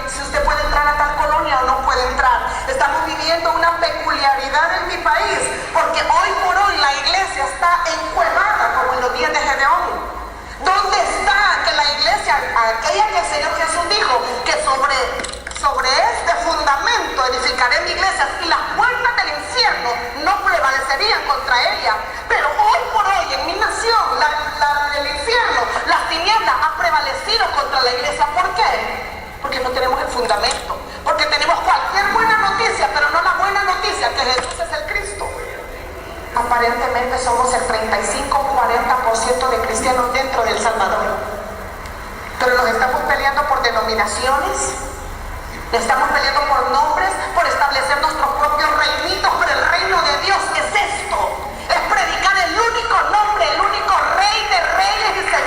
si usted puede entrar a tal colonia o no puede entrar. Estamos viviendo una peculiaridad en mi país, porque hoy por hoy la iglesia está encuevada como en los días de Gedeón. ¿Dónde está que la iglesia, aquella que el Señor Jesús dijo, que sobre este fundamento edificaré mi iglesia y las puertas del infierno no prevalecerían contra ella? Pero hoy por hoy en mi nación el infierno, las tinieblas ha prevalecido contra la iglesia. ¿Por qué? Porque no tenemos el fundamento, porque tenemos cualquier buena noticia, pero no la buena noticia que Jesús es el Cristo. Aparentemente somos el 35-40% de cristianos dentro de El Salvador, pero nos estamos peleando por denominaciones, estamos peleando por nombres, por establecer nuestros propios reinitos. Pero el reino de Dios es esto, es predicar el único nombre, el único Rey de Reyes y Señor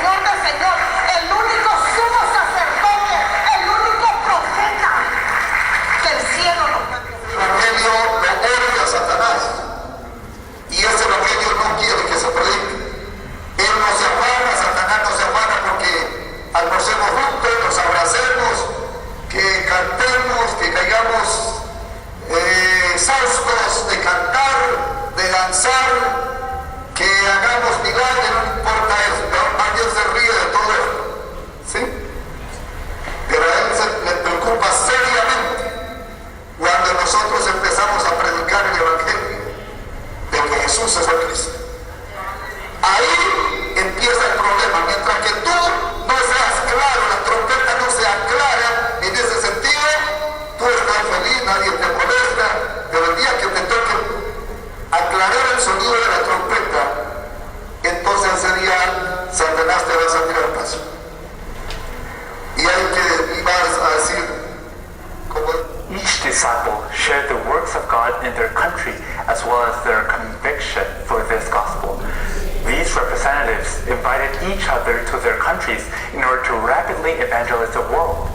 other to their countries in order to rapidly evangelize the world.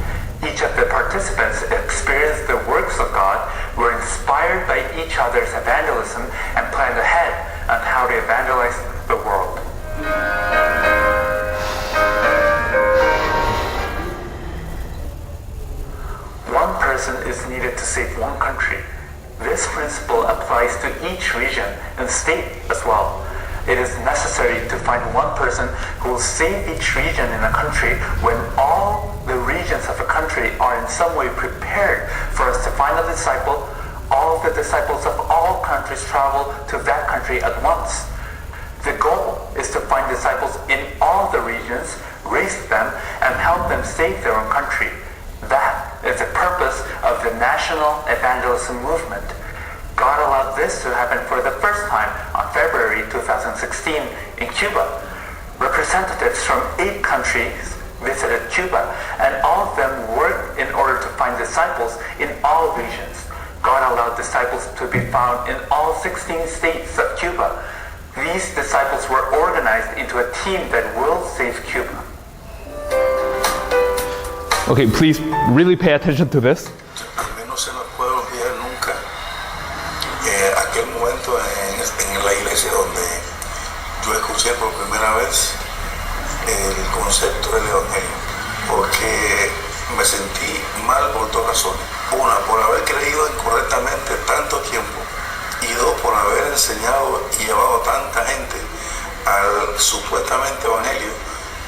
Each of the participants experienced the works of God, were inspired by each other's evangelism, and planned ahead on how to evangelize the world. One person is needed to save one country. This principle applies to each region and state as well. It is necessary to find one person who will save each region in a country when all the regions of a country are in some way prepared for us to find a disciple. All the disciples of all countries travel to that country at once. The goal is to find disciples in all the regions, raise them, and help them save their own country. That is the purpose of the national evangelism movement. God allowed this to happen for the first time on February 2016 in Cuba. Representatives from 8 countries visited Cuba, and all of them worked in order to find disciples in all regions. God allowed disciples to be found in all 16 states of Cuba. These disciples were organized into a team that will save Cuba. Okay, please really pay attention to this. No se nos puede olvidar nunca aquel momento en la iglesia donde yo escuché por primera vez el concepto del evangelio, porque me sentí mal por 2 razones. Una, por haber creído incorrectamente tanto tiempo, y 2, por haber enseñado y llevado a tanta gente al supuestamente evangelio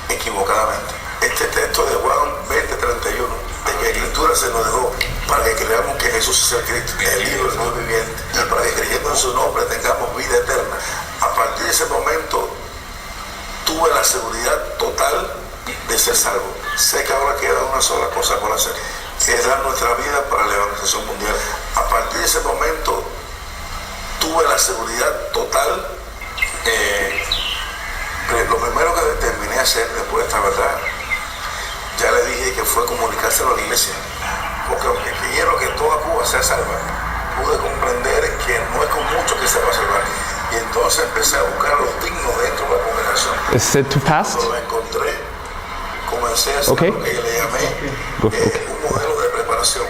equivocadamente. Este texto de Juan 20:31, de que la escritura se nos dejó para que creamos que Jesús es el Cristo, el Hijo del Dios viviente, y para que creyendo en su nombre tengamos vida eterna. A partir de ese momento tuve la seguridad total de ser salvo. Sé que ahora queda una sola cosa por hacer, que es dar nuestra vida para la evangelización mundial. A partir de ese momento tuve la seguridad total. Lo primero que determiné hacer después de esta verdad, ya le dije que fue comunicárselo a la iglesia, porque aunque quiero que toda Cuba sea salva, pude comprender que no es con mucho que se va a salvar. Y entonces empecé a buscar los dignos dentro de la congregación. Is it too fast? Cuando lo encontré, comencé a hacer lo que yo le llamé un modelo de preparación.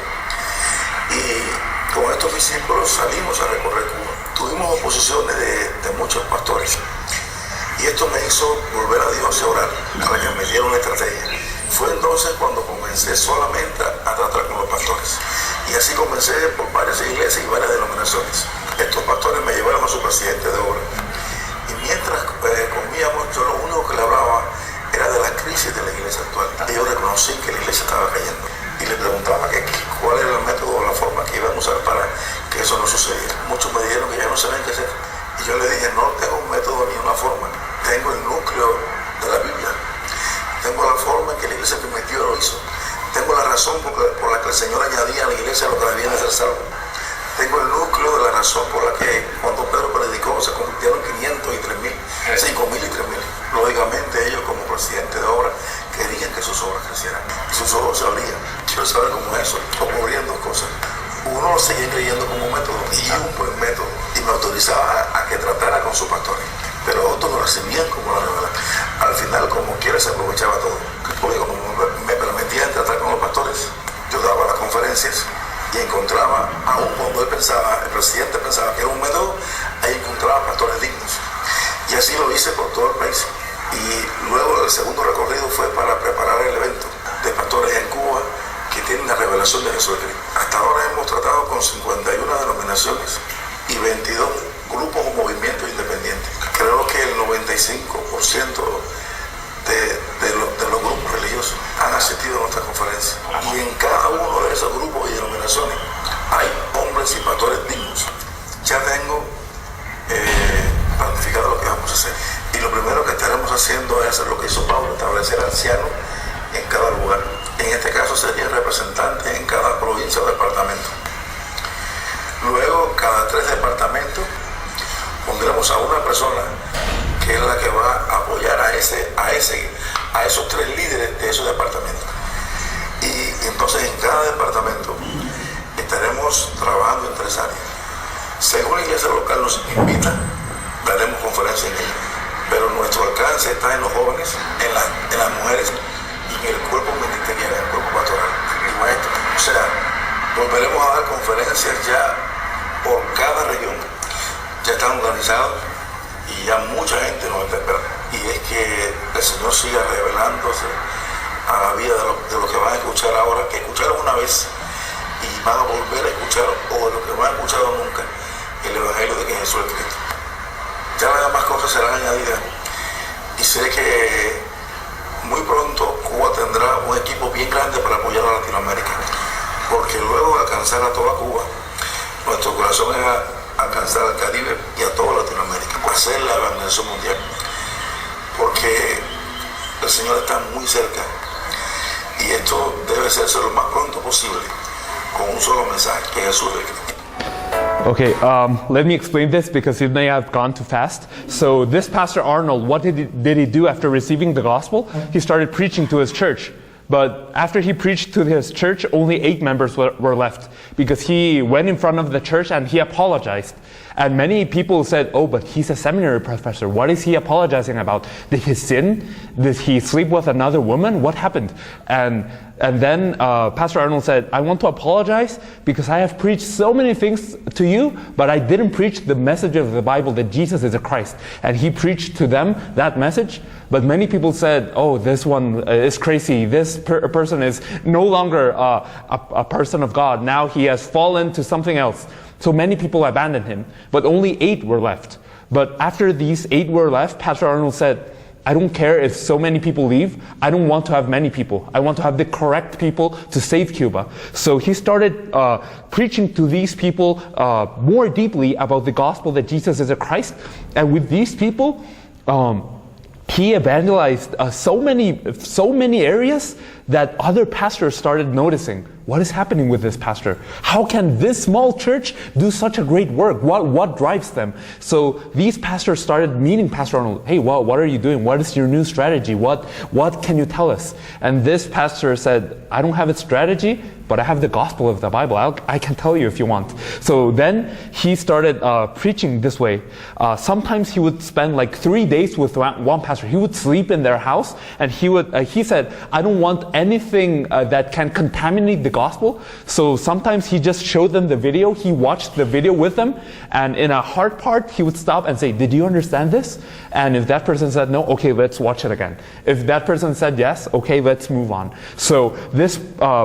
Y con estos discípulos salimos a recorrer Cuba. Tuvimos oposiciones de muchos pastores. Y esto me hizo volver a Dios y a orar para que me diera una estrategia. Fue entonces cuando comencé solamente a tratar con los pastores. Y así comencé por varias iglesias y varias denominaciones. Estos pastores me llevaron a su presidente de obra. Y mientras comíamos, yo lo único que le hablaba era de la crisis de la iglesia actual. Ellos reconocían que la iglesia estaba cayendo. Y le preguntaba cuál era el método o la forma que iban a usar para que eso no sucediera. Muchos me dijeron que ya no sabían qué hacer. Y yo le dije, no tengo un método ni una forma. Tengo el núcleo de la Biblia. Tengo la forma en que la iglesia primitiva lo hizo. Tengo la razón por la que el Señor añadía a la iglesia lo que debía de ser salvo. Tengo el núcleo de la razón por la que cuando Pedro predicó se convirtieron 500 y 3.000, 5.000 y 3.000. Lógicamente ellos como presidente de obra querían que sus obras crecieran. Y sus obras se abrían. Quiero saber cómo es eso. Ocurrían 2 cosas. Uno lo seguía creyendo como método y un buen método. Y me autorizaba a que tratara con sus pastores. Pero otros lo recibían como la revelación. Al final, como quiera, se aprovechaba todo. Porque como me permitían tratar con los pastores, yo daba las conferencias y encontraba, aún cuando el presidente pensaba que era un método, ahí encontraba pastores dignos. Y así lo hice por todo el país. Y luego el segundo recorrido fue para preparar el evento de pastores en Cuba que tienen la revelación de Jesucristo. Hasta ahora hemos tratado con 51 denominaciones y 22 grupos o movimientos independientes. Creo que el 95% de los grupos religiosos han asistido a nuestra conferencia. Y en cada uno de esos grupos y denominaciones hay hombres y pastores dignos. Ya tengo planificado lo que vamos a hacer. Y lo primero que estaremos haciendo es hacer lo que hizo Pablo, establecer ancianos en cada lugar. En este caso sería representantes en cada provincia o departamento. Luego, cada 3 departamentos pondremos a una persona que es la que va a apoyar a esos 3 líderes de esos departamentos. Y entonces en cada departamento estaremos trabajando en 3 áreas. Según la iglesia local nos invita, daremos conferencias en ella. pero nuestro alcance está en los jóvenes, en las mujeres y en el cuerpo ministerial, en el cuerpo pastoral. O sea, volveremos a dar conferencias ya por cada región. Ya están organizados y ya mucha gente nos está esperando. Y es que el Señor siga revelándose a la vida de los que van a escuchar ahora, que escucharon una vez y van a volver a escuchar, o de los que no han escuchado nunca, el Evangelio de que Jesús es Cristo. Ya las demás cosas serán añadidas. Y sé que muy pronto Cuba tendrá un equipo bien grande para apoyar a Latinoamérica, porque luego de alcanzar a toda Cuba, nuestro corazón es alcanzar al Caribe y a toda Latinoamérica, hacer la evangelización mundial, porque el Señor está muy cerca y esto debe hacerse lo más pronto posible con un solo mensaje, que Jesús es Cristo. Okay, let me explain this because it may have gone too fast. So this Pastor Arnold, what did he do after receiving the gospel? He started preaching to his church. But after he preached to his church, only 8 members were left because he went in front of the church and he apologized. And many people said, oh, but he's a seminary professor. What is he apologizing about? Did he sin? Did he sleep with another woman? What happened? And then Pastor Arnold said, I want to apologize because I have preached so many things to you, but I didn't preach the message of the Bible that Jesus is a Christ. And he preached to them that message. But many people said, oh, this one is crazy. This person is no longer a person of God. Now he has fallen to something else. So many people abandoned him, but only 8 were left. But after these 8 were left, Pastor Arnold said, I don't care if so many people leave. I don't want to have many people. I want to have the correct people to save Cuba. So he started preaching to these people more deeply about the gospel that Jesus is a Christ. And with these people, he evangelized so many areas that other pastors started noticing. What is happening with this pastor? How can this small church do such a great work? What drives them? So these pastors started meeting Pastor Arnold. Hey, what are you doing? What is your new strategy? What can you tell us? And this pastor said, I don't have a strategy, but I have the gospel of the Bible. I can tell you if you want. So then he started preaching this way. Sometimes he would spend like 3 days with one pastor. He would sleep in their house, and he said, I don't want anything that can contaminate the gospel. So sometimes he just showed them the video. He watched the video with them, and in a hard part, he would stop and say, did you understand this? And if that person said no, okay, let's watch it again. If that person said yes, okay, let's move on. So this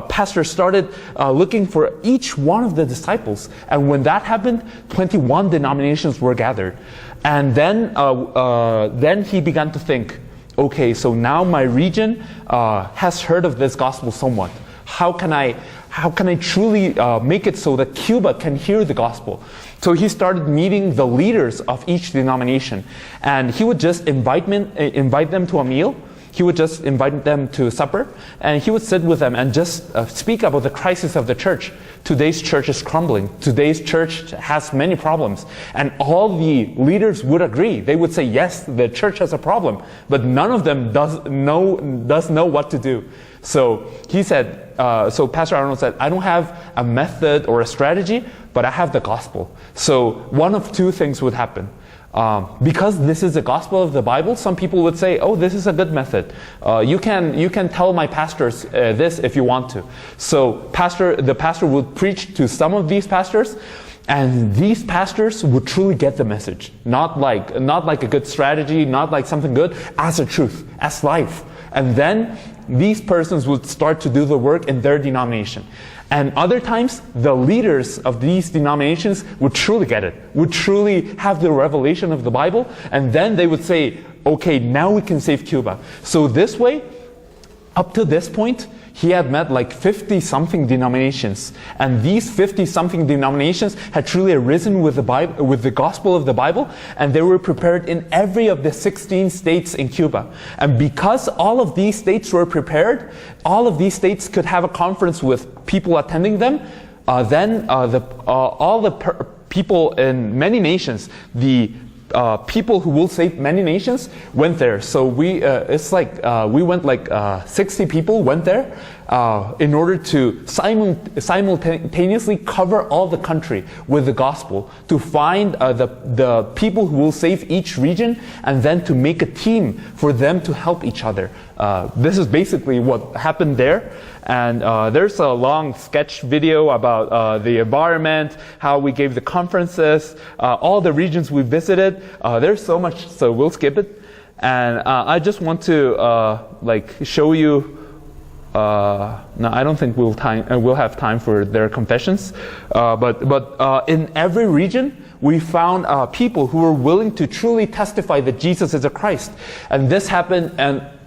pastor started looking for each one of the disciples, and when that happened, 21 denominations were gathered. And then he began to think, okay, so now my region has heard of this gospel somewhat. How can I truly make it so that Cuba can hear the gospel? So he started meeting the leaders of each denomination, and he would just invite them to a meal. He would just invite them to supper, and he would sit with them and just speak about the crisis of the church. Today's church is crumbling. Today's church has many problems. And all the leaders would agree. They would say, yes, the church has a problem, but none of them does know what to do. So he said, so Pastor Arnold said, I don't have a method or a strategy, but I have the gospel. So one of 2 things would happen. Because this is the gospel of the Bible, some people would say, oh, this is a good method. You can tell my pastors this if you want to. So the pastor would preach to some of these pastors, and these pastors would truly get the message. Not like a good strategy, not like something good, as a truth, as life. And then these persons would start to do the work in their denomination. And other times, the leaders of these denominations would truly get it, would truly have the revelation of the Bible, and then they would say, okay, now we can save Cuba. So this way, up to this point, he had met like 50-something denominations. And these 50-something denominations had truly arisen with the Bible, with the gospel of the Bible, and they were prepared in every of the 16 states in Cuba. And because all of these states were prepared, all of these states could have a conference with people attending them, all the people in many nations, the people who will save many nations went there. So we went like 60 people went there in order to simultaneously cover all the country with the gospel, to find the people who will save each region, and then to make a team for them to help each other. This is basically what happened there. And there's a long sketch video about the environment, how we gave the conferences, all the regions we visited. There's so much, so we'll skip it. And I just want to show you. No, I don't think we'll have time for their confessions. But in every region, we found people who were willing to truly testify that Jesus is the Christ. And this happened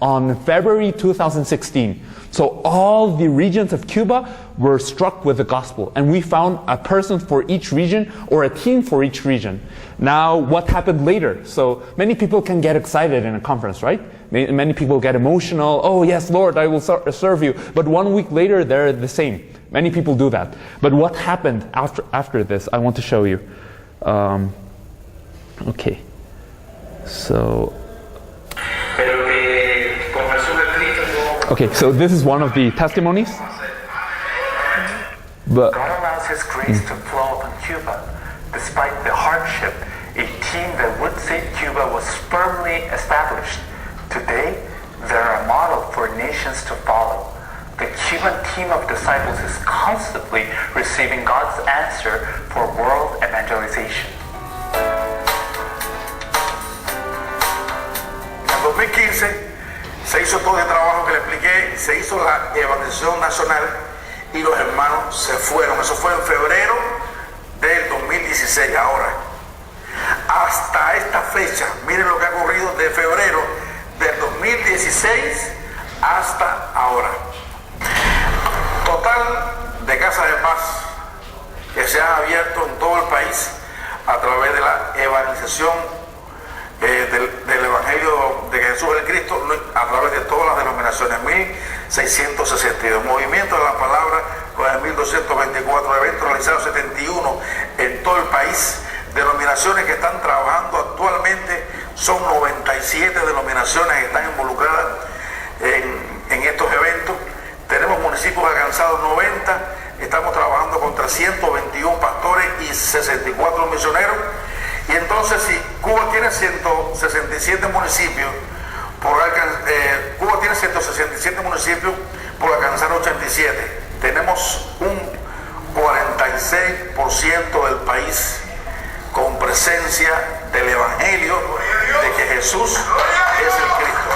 on February 2016. So all the regions of Cuba were struck with the gospel. And we found a person for each region, or a team for each region. Now, what happened later? So many people can get excited in a conference, right? Many people get emotional. Oh, yes, Lord, I will serve you. But 1 week later, they're the same. Many people do that. But what happened after this, I want to show you. Okay. So... Okay, so this is one of the testimonies. But God allows His grace to flow upon Cuba. Despite the hardship, a team that would save Cuba was firmly established. Today, they're a model for nations to follow. The Cuban team of disciples is constantly receiving God's answer for world evangelization. En 2015 se hizo todo el trabajo que le expliqué, se hizo la evangelización nacional y los hermanos se fueron. Eso fue en febrero del 2016 ahora. Hasta esta fecha, miren lo que ha ocurrido de febrero del 2016 hasta ahora. Total de casas de paz que se han abierto en todo el país a través de la evangelización del Evangelio de Jesús el Cristo a través de todas las denominaciones, 1662 movimientos de la palabra, 9.224 eventos realizados, 71 en todo el país. Denominaciones que están trabajando actualmente son 97 denominaciones que están involucradas en estos eventos. Tenemos municipios alcanzados 90, estamos trabajando con 321 pastores y 64 misioneros. Y entonces, si Cuba tiene 167 municipios, Cuba tiene 167 municipios por alcanzar 87. Tenemos un 46% del país con presencia del Evangelio de que Jesús es el Cristo.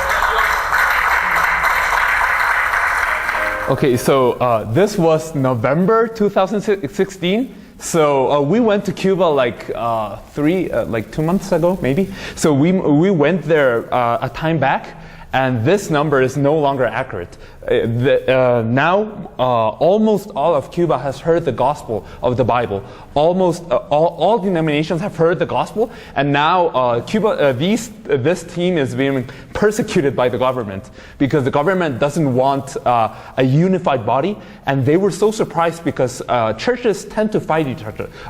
Okay, so this was November 2016. So we went to Cuba like 2 months ago, maybe. So we went there a time back, and this number is no longer accurate. Now, almost all of Cuba has heard the gospel of the Bible. Almost all denominations have heard the gospel, and now Cuba, this team is being persecuted by the government because the government doesn't want a unified body, and they were so surprised because churches tend to fight each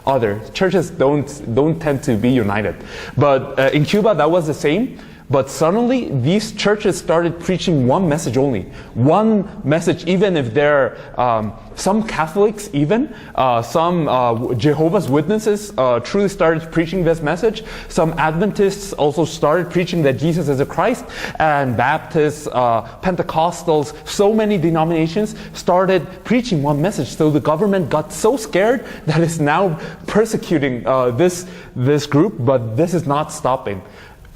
other. Churches don't tend to be united, but in Cuba that was the same. But suddenly, these churches started preaching one message only. One message, even if there are some Catholics, even some Jehovah's Witnesses truly started preaching this message. Some Adventists also started preaching that Jesus is the Christ. And Baptists, Pentecostals, so many denominations started preaching one message. So the government got so scared that it's now persecuting this group, but this is not stopping.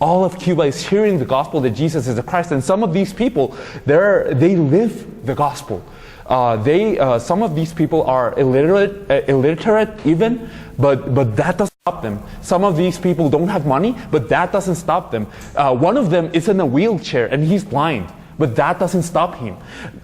All of Cuba is hearing the gospel that Jesus is the Christ, and some of these people, they live the gospel. Some of these people are illiterate even, but that doesn't stop them. Some of these people don't have money, but that doesn't stop them. One of them is in a wheelchair and he's blind, but that doesn't stop him.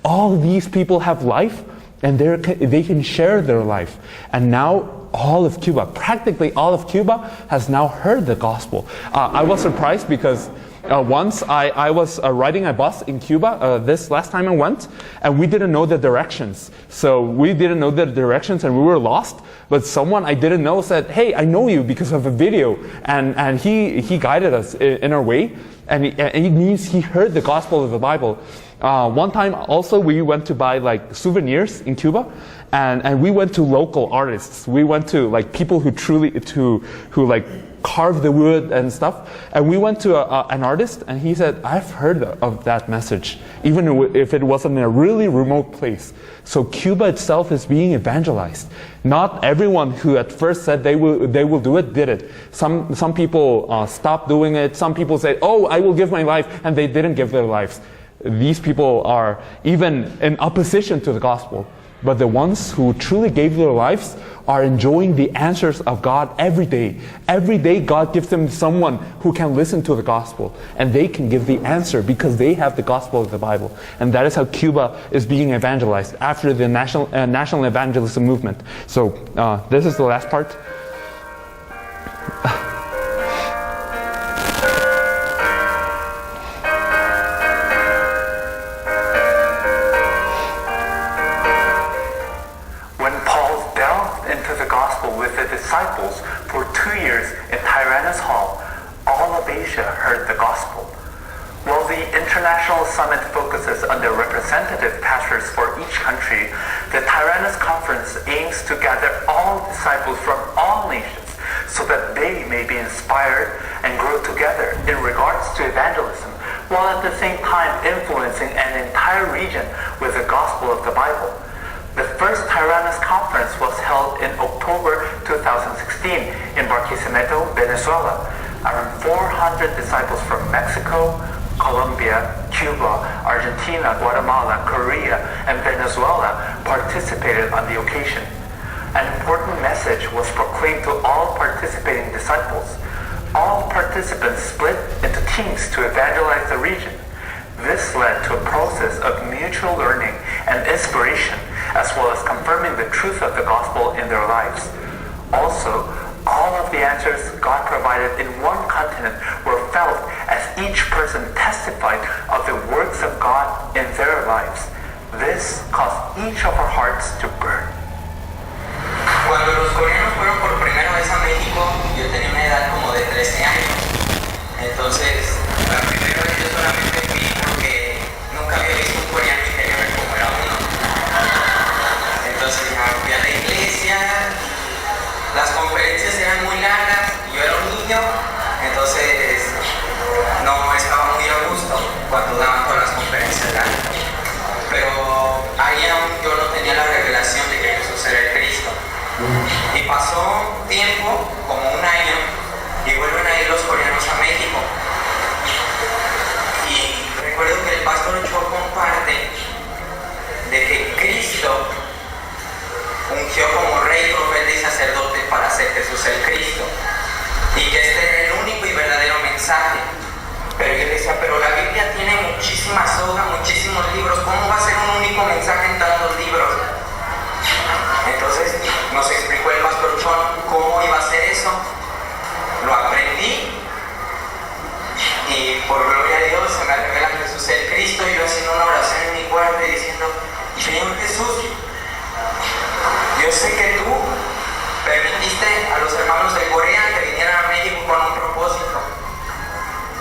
All these people have life, and they can share their life. And now all of Cuba, practically all of Cuba, has now heard the gospel. I was surprised because once I was riding a bus in Cuba this last time I went, and we didn't know the directions. So we didn't know the directions and we were lost. But someone I didn't know said, "Hey, I know you because of a video," and he guided us in our way. And it means he heard the gospel of the Bible. One time also we went to buy like souvenirs in Cuba, and we went to local artists. We went to like people who like carve the wood and stuff. And we went to an artist, and he said, "I've heard of that message, even if it wasn't in a really remote place." So Cuba itself is being evangelized. Not everyone who at first said they will do it, did it. Some people stopped doing it. Some people said, "Oh, I will give my life," and they didn't give their lives. These people are even in opposition to the gospel. But the ones who truly gave their lives are enjoying the answers of God every day. Every day God gives them someone who can listen to the gospel. And they can give the answer because they have the gospel of the Bible. And that is how Cuba is being evangelized after the national evangelism movement. So this is the last part. Disciples for 2 years in Tyrannus Hall, all of Asia heard the gospel. While the International Summit focuses on the representative pastors for each country, the Tyrannus Conference aims to gather all disciples from all nations so that they may be inspired and grow together in regards to evangelism, while at the same time influencing an entire region with the gospel of the Bible. The first Tyrannus Conference was held in October 2016 in Barquisimeto, Venezuela. Around 400 disciples from Mexico, Colombia, Cuba, Argentina, Guatemala, Korea, and Venezuela participated on the occasion. An important message was proclaimed to all participating disciples. All participants split into teams to evangelize the region. This led to a process of mutual learning and inspiration, as well as confirming the truth of the gospel in their lives. Also, all of the answers God provided in one continent were felt as each person testified of the works of God in their lives. This caused each of our hearts to burn. Cuando los coreanos fueron por primera vez a México, yo tenía una edad como de 13 años. Entonces, la primera vez yo solamente fui porque nunca había visto un coreano y quería ver cómo era uno. Entonces ya fui a la iglesia, las conferencias eran muy largas, yo era un niño, entonces no estaba muy a gusto cuando daban todas las conferencias largas. Pero ahí aún yo no tenía la revelación de que Jesús era el Cristo. Y pasó tiempo, como un año, y vuelven a ir los coreanos a México. Y recuerdo que el pastor Cho comparte de que Cristo ungió como rey, profeta y sacerdote para hacer Jesús el Cristo. Y que este era el único y verdadero mensaje. Pero yo decía, pero la Biblia tiene muchísimas hojas, muchísimos libros. ¿Cómo va a ser un único mensaje en tantos libros? Entonces nos explicó el pastor Chon cómo iba a ser eso. Lo aprendí y por gloria a Dios se me revela Jesús el Cristo. Y yo haciendo una oración en mi cuarto y diciendo, Señor Jesús, yo sé que tú permitiste a los hermanos de Corea que vinieran a México con un propósito.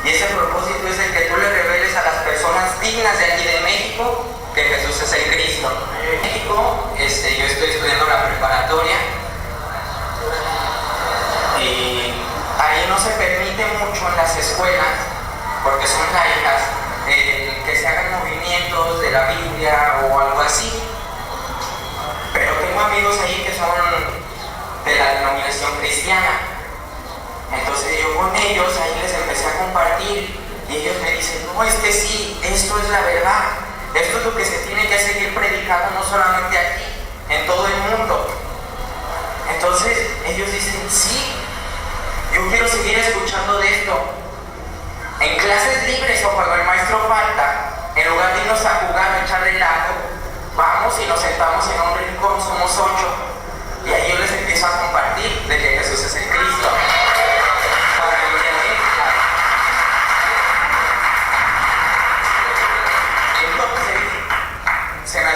Y ese propósito es el que tú le reveles a las personas dignas de aquí de México que Jesús es el Cristo. En México, yo estoy estudiando la preparatoria y ahí no se permite mucho en las escuelas, porque son laicas, que se hagan movimientos de la Biblia o algo así. Pero tengo amigos ahí que son de la denominación cristiana. Entonces yo con ellos ahí les empecé a compartir y ellos me dicen, no, es que sí, esto es la verdad. Esto es lo que se tiene que seguir predicando no solamente aquí, en todo el mundo. Entonces ellos dicen, sí, yo quiero seguir escuchando de esto. En clases libres o cuando el maestro falta, en lugar de irnos a jugar, a echar relajo, vamos y nos sentamos en un rincón, somos 8. Y ahí yo les empiezo a compartir de que Jesús es el Cristo.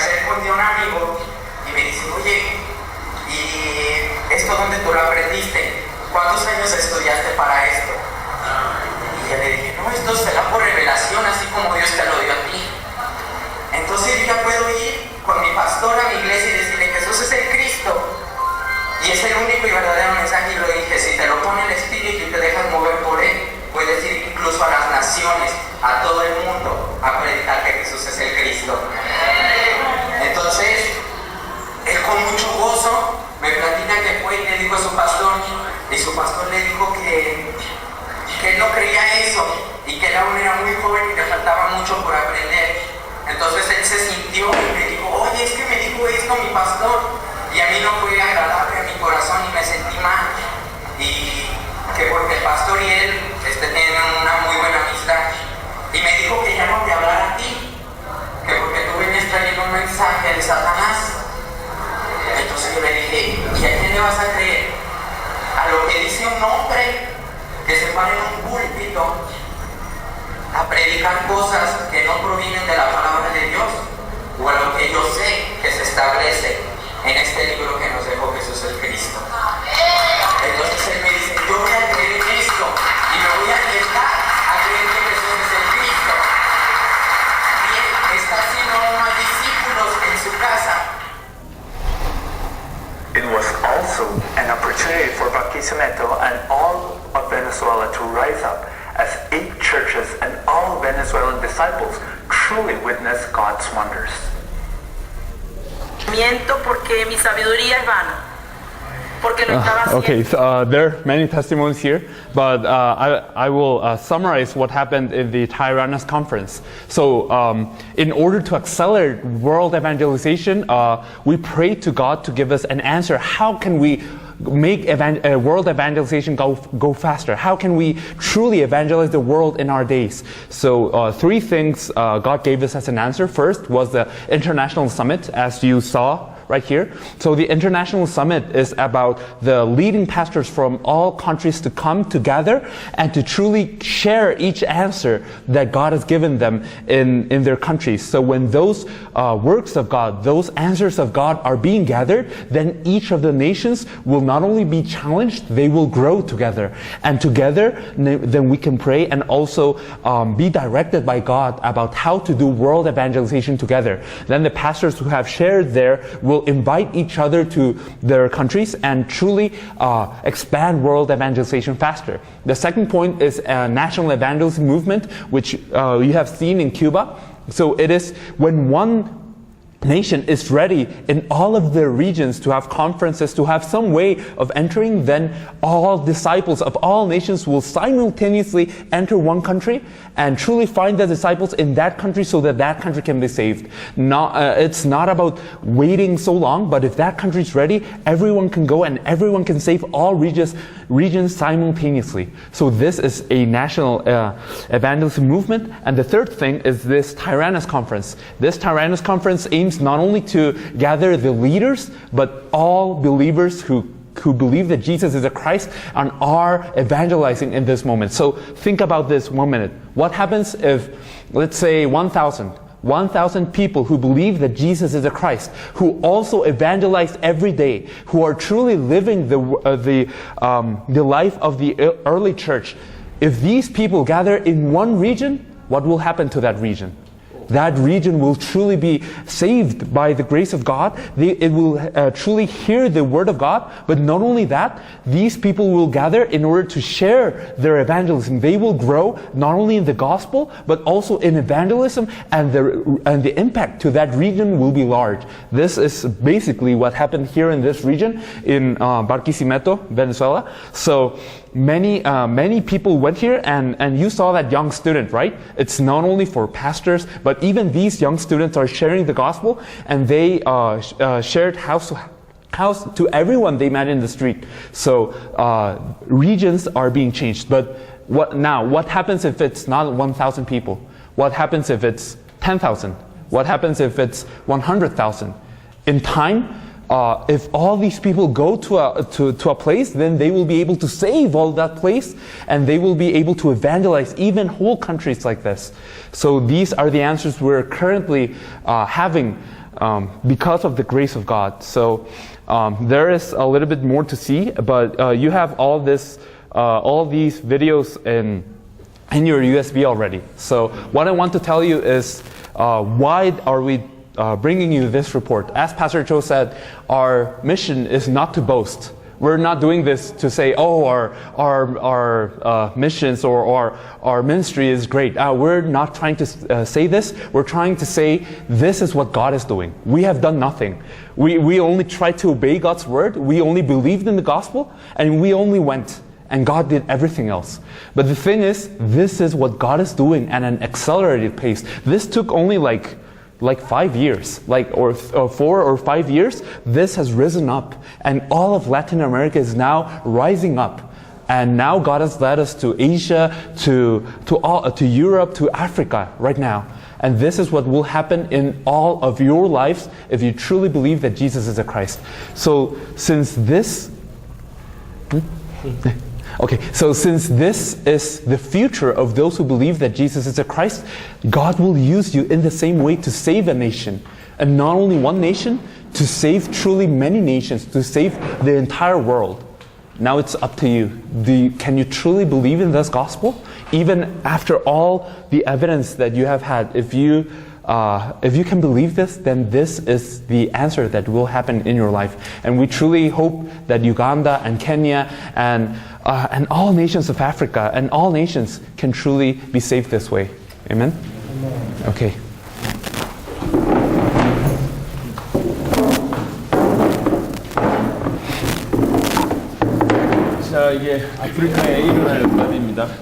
acerco un día a un amigo y me dice, oye, ¿y esto dónde tú lo aprendiste? ¿Cuántos años estudiaste para esto? Y yo le dije, no, esto se da por revelación, así como Dios te lo dio a ti. Entonces yo ya puedo ir con mi pastor a mi iglesia y decirle, Jesús es el Cristo y es el único y verdadero mensaje. Y lo dije, si te lo pone el Espíritu y te dejas mover por él, puedes ir incluso a las naciones, a todo el mundo, a predicar que Jesús es el Cristo. Entonces él con mucho gozo me platica que fue y le dijo a su pastor, y su pastor le dijo que él no creía eso y que él aún era muy joven y le faltaba mucho por aprender. Entonces él se sintió y me dijo, oye, es que me dijo esto mi pastor, y a mí no fue agradable a mi corazón y me sentí mal, y que porque el pastor y él tienen una muy buena amistad, y me dijo que ya no te hablara a ti, que porque tú venías trayendo un mensaje de Satanás. Entonces yo le dije, ¿y a quién le vas a creer? ¿A lo que dice un hombre que se para en un púlpito a predicar cosas que no provienen de la palabra de Dios, o a lo que yo sé que se establece en este libro que nos dejó Jesús el Cristo? Entonces él me dice, yo voy a creer en esto y me voy a arriesgar a creer que Jesús es el Cristo. Y él está haciendo unos discípulos en su casa. It was also an opportunity for Barquisimeto and all of Venezuela to rise up as 8 churches and all Venezuelan disciples truly witness God's wonders. Miento porque mi sabiduría es vana. Porque lo estaba haciendo. Okay, so, there are many testimonies here, but I will summarize what happened in the Tyrannus conference. So, in order to accelerate world evangelization, we prayed to God to give us an answer. How can we make world evangelization go faster? How can we truly evangelize the world in our days? So 3 things God gave us as an answer. First was the International Summit, as you saw right here. So the International Summit is about the leading pastors from all countries to come together and to truly share each answer that God has given them in their countries. So when those works of God, those answers of God are being gathered, then each of the nations will not only be challenged, they will grow together. And together, then we can pray and also be directed by God about how to do world evangelization together. Then the pastors who have shared there will invite each other to their countries and truly expand world evangelization faster. The second point is a national evangelism movement, which you have seen in Cuba. So it is when one nation is ready in all of their regions to have conferences, to have some way of entering, then all disciples of all nations will simultaneously enter one country and truly find the disciples in that country so that that country can be saved. It's not about waiting so long, but if that country is ready, everyone can go and everyone can save all regions simultaneously. So this is a national evangelism movement. And the third thing is this Tyrannus conference. This Tyrannus conference aims not only to gather the leaders, but all believers who believe that Jesus is the Christ and are evangelizing in this moment. So think about this 1 minute. What happens if, let's say, 1,000 people who believe that Jesus is the Christ, who also evangelize every day, who are truly living the life of the early church. If these people gather in one region, what will happen to that region? That region will truly be saved by the grace of God. It will truly hear the word of God. But not only that, these people will gather in order to share their evangelism. They will grow not only in the gospel, but also in evangelism, and the impact to that region will be large. This is basically what happened here in this region, in Barquisimeto, Venezuela. So many people went here, and you saw that young student, right? It's not only for pastors, but even these young students are sharing the gospel, and they shared house to everyone they met in the street. So regions are being changed. But what happens if it's not 1,000 people? What happens if it's 10,000? What happens if it's 100,000? In time, if all these people go to a place, then they will be able to save all that place, and they will be able to evangelize even whole countries like this. So these are the answers we're currently having because of the grace of God. So there is a little bit more to see, but you have all these videos in your USB already. So what I want to tell you is why are we bringing you this report? As Pastor Cho said, our mission is not to boast. We're not doing this to say, oh, our missions or our ministry is great. We're not trying to say this. We're trying to say this is what God is doing. We have done nothing. We only tried to obey God's word. We only believed in the gospel, and we only went. And God did everything else. But the thing is, this is what God is doing at an accelerated pace. This took only like 5 years, or 4 or 5 years. This has risen up, and all of Latin America is now rising up. And now God has led us to Asia, to Europe, to Africa right now. And this is what will happen in all of your lives if you truly believe that Jesus is the Christ. So since this is the future of those who believe that Jesus is the Christ, God will use you in the same way to save a nation. And not only one nation, to save truly many nations, to save the entire world. Now it's up to you. Can you truly believe in this gospel? Even after all the evidence that you have had, if you can believe this, then this is the answer that will happen in your life. And we truly hope that Uganda and Kenya and all nations of Africa and all nations can truly be saved this way. Amen? Okay.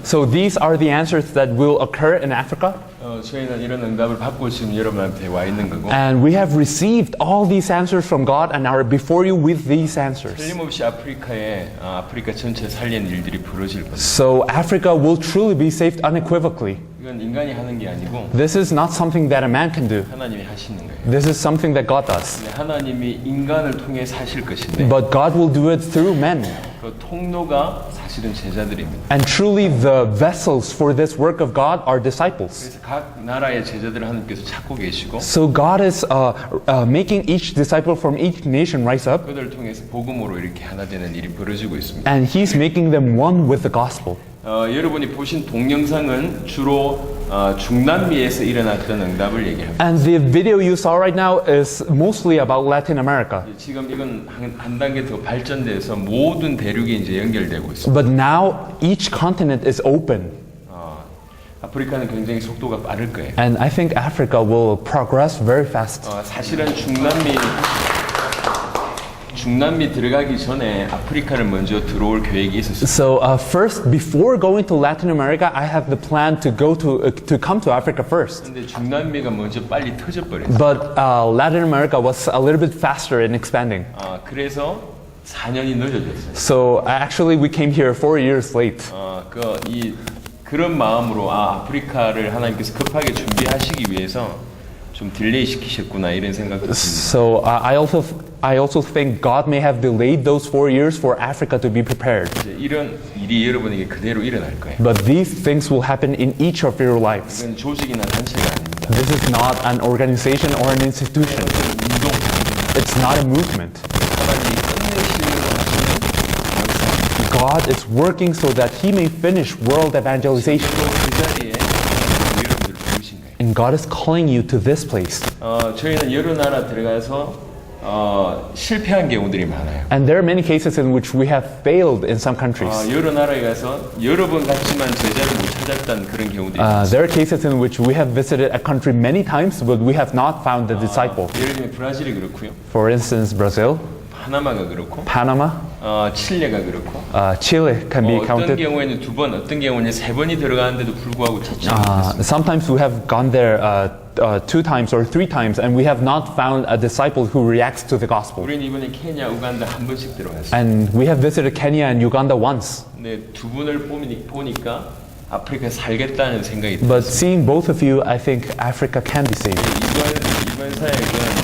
So these are the answers that will occur in Africa. 저희는 이런 응답을 받고 지금 여러분한테 와 있는 거고. And we have received all these answers from God and are before you with these answers. 틀림없이 아프리카 전체 살리는 일들이 벌어질 겁니다. So Africa will truly be saved unequivocally. 이건 인간이 하는 게 아니고. This is not something that a man can do. 하나님이 하시는 거예요. This is something that God does. 하나님이 인간을 통해 하실 것인데. But God will do it through men. 그 통로가 사실은 제자들입니다. And truly the vessels for this work of God are disciples. 그래서 각 나라의 제자들을 하나님께서 찾고 계시고. So God is making each disciple from each nation rise up. 그들을 통해서 복음으로 이렇게 하나 되는 일이 벌어지고 있습니다. And He's making them one with the gospel. 여러분이 보신 동영상은 주로 중남미에서 일어났던 응답을 얘기합니다. And the video you saw right now is mostly about Latin America. 지금 이건 한 단계 더 발전돼서 모든 대륙이 이제 연결되고 있습니다. But now each continent is open. 아프리카는 굉장히 속도가 빠를 거예요. And I think Africa will progress very fast. 사실은 중남미 들어가기 전에 아프리카를 먼저 들어올 계획이 있었어요. So first, before going to Latin America, I had the plan to come to Africa first. 근데 중남미가 먼저 빨리 터져버렸어요. But Latin America was a little bit faster in expanding. 그래서 4년이 늦어졌어요. So actually, we came here 4 years late. 그런 마음으로 아프리카를 하나님께서 급하게 준비하시기 위해서 좀 딜레이 시키셨구나 이런 생각도 듭니다. So I also think God may have delayed those 4 years for Africa to be prepared. 이런 일이 여러분에게 그대로 일어날 거예요. But these things will happen in each of your lives. 이건 조직이나 단체가 아닙니다. This is not an organization or an institution. It's not a movement. God is working so that He may finish world evangelization. And God is calling you to this place. 저희는 여러 나라 들어가서 실패한 경우들이 많아요. And there are many cases in which we have failed in some countries. 여러 나라에 가서 여러 번 갔지만 제자를 못 찾았던 그런 경우들이 있어요. There are cases in which we have visited a country many times, but we have not found the disciple. 예를 들면 브라질이 그렇고요. For instance, Brazil, 파나마가 그렇고, Panama, 칠레가 그렇고, Chile can be counted. 어떤 경우에는 2번, 어떤 경우는 3번이 들어가는데도 불구하고 찾지 못했습니다. Sometimes we have gone there 2 times or 3 times, and we have not found a disciple who reacts to the gospel. 우리는 이번에 케냐, 우간다 한 번씩 들어갔어요. And we have visited Kenya and Uganda once. 네, 2분을 보니까 아프리카에 살겠다는 생각이 들었어요. But seeing both of you, I think Africa can be saved. 이번 사역은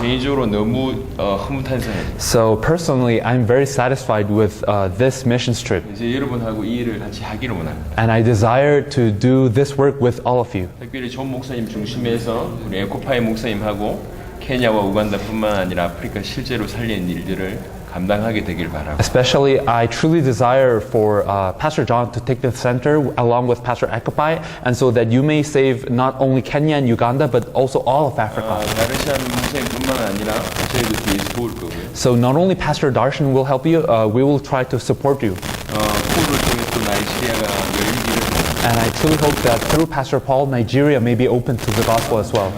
개인적으로 너무 허무탄사해요. So personally, I'm very satisfied with this missions trip. 이제 여러분하고 이 일을 같이 하기를 원합니다. And I desire to do this work with all of you. 특별히 존 목사님 중심에서 우리 에코파이 목사님하고 케냐와 우간다뿐만 아니라 아프리카 실제로 살리는 일들을 감당하게 되길 바라고. Especially, I truly desire for Pastor John to take the center along with Pastor Ekopai, and so that you may save not only Kenya and Uganda, but also all of Africa. 다르시안 목사님뿐만 아니라 저희도 뒤에서 도울 거고요. So not only Pastor Darshan will help you, we will try to support you. 콜을 통해 또 나이지리아가 열리기를. And I truly hope that through Pastor Paul, Nigeria may be open to the gospel as well.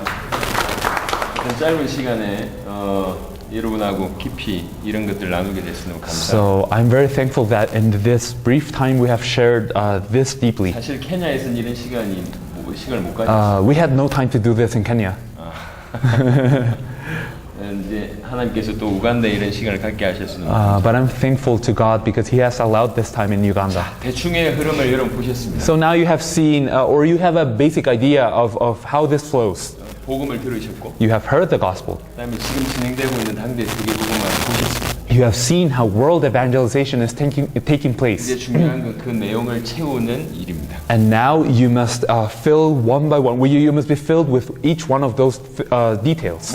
짧은 시간에 여러분하고 깊이 이런 것들 나누게 돼서 너무 감사합니다. So I'm very thankful that in this brief time we have shared this deeply. 사실 케냐에서는 이런 시간을 못 가졌어요. We had no time to do this in Kenya. 이제 하나님께서 또 우간다에 이런 시간을 갖게 하셨습니다. But I'm thankful to God because He has allowed this time in Uganda. 대충의 흐름을 여러분 보셨습니다. So now you have seen, or you have a basic idea of how this flows. 복음을 들으셨고, You have heard the gospel. 그다음에 지금 진행되고 있는 당대 세계 복음을 보셨습니다. You have seen how world evangelization is taking place. 이제 중요한 건 그 내용을 채우는 일입니다. And now you must fill one by one. You must be filled with each one of those details.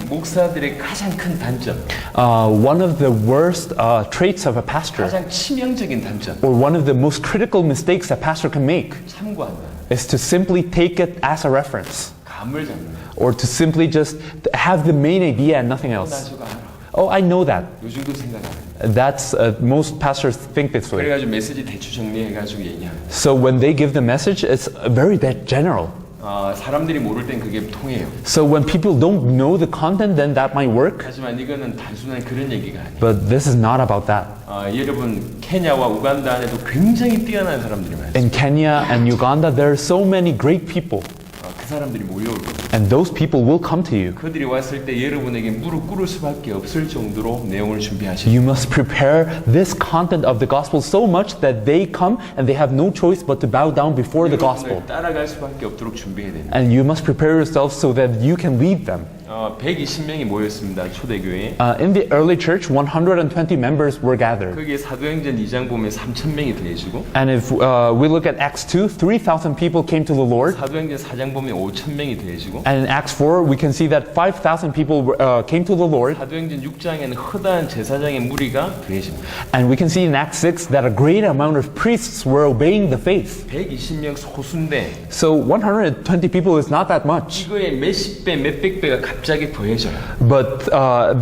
목사들의 가장 큰 단점, One of the worst traits of a pastor, 가장 치명적인 단점, or one of the most critical mistakes a pastor can make, 참고한다. is to simply take it as a reference, 감을 잡는. or to simply just have the main idea and nothing 나 else. 저거 알아. Oh, I know that. 요 정도 생각 안 해. That's most pastors think this way. 그래가지고 메시지 대충 정리해가지고 얘기합니다. So when they give the message, it's very general. 사람들이 모를 땐 그게 통해요. So when people don't know the content, then that might work. 하지만 이거는 단순한 그런 얘기가 아니에요. But this is not about that. 여러분 케냐와 우간다 안에도 굉장히 뛰어난 사람들이 많아요. In Kenya and Uganda, there are so many great people. 그 사람들이 몰려올 거예요. And those people will come to you. 그들이 왔을 때 여러분에게 무릎 꿇을 수밖에 없을 정도로 내용을 준비하시고. You must prepare this content of the gospel so much that they come and they have no choice but to bow down before the gospel. 따라갈 수밖에 없도록 준비해야 됩니다. And you must prepare yourself so that you can lead them. 120명이 모였습니다. 초대교회에. In the early church, 120 members were gathered. 거기에 사도행전 2장 보면 3,000명이 더해지고. And if we look at Acts 2, 3,000 people came to the Lord. 사도행전 4장 보면 5,000명이 더해지고. And in Acts 4, we can see that 5,000 people came to the Lord. 사도행전 6장에는 허다한 제사장의 무리가 더해집니다. And we can see in Acts 6 that a great amount of priests were obeying the faith. 120명 소수인데. So 120 people is not that much. 이거에 몇십 배, 몇백 배가 갑자기 더해져요. But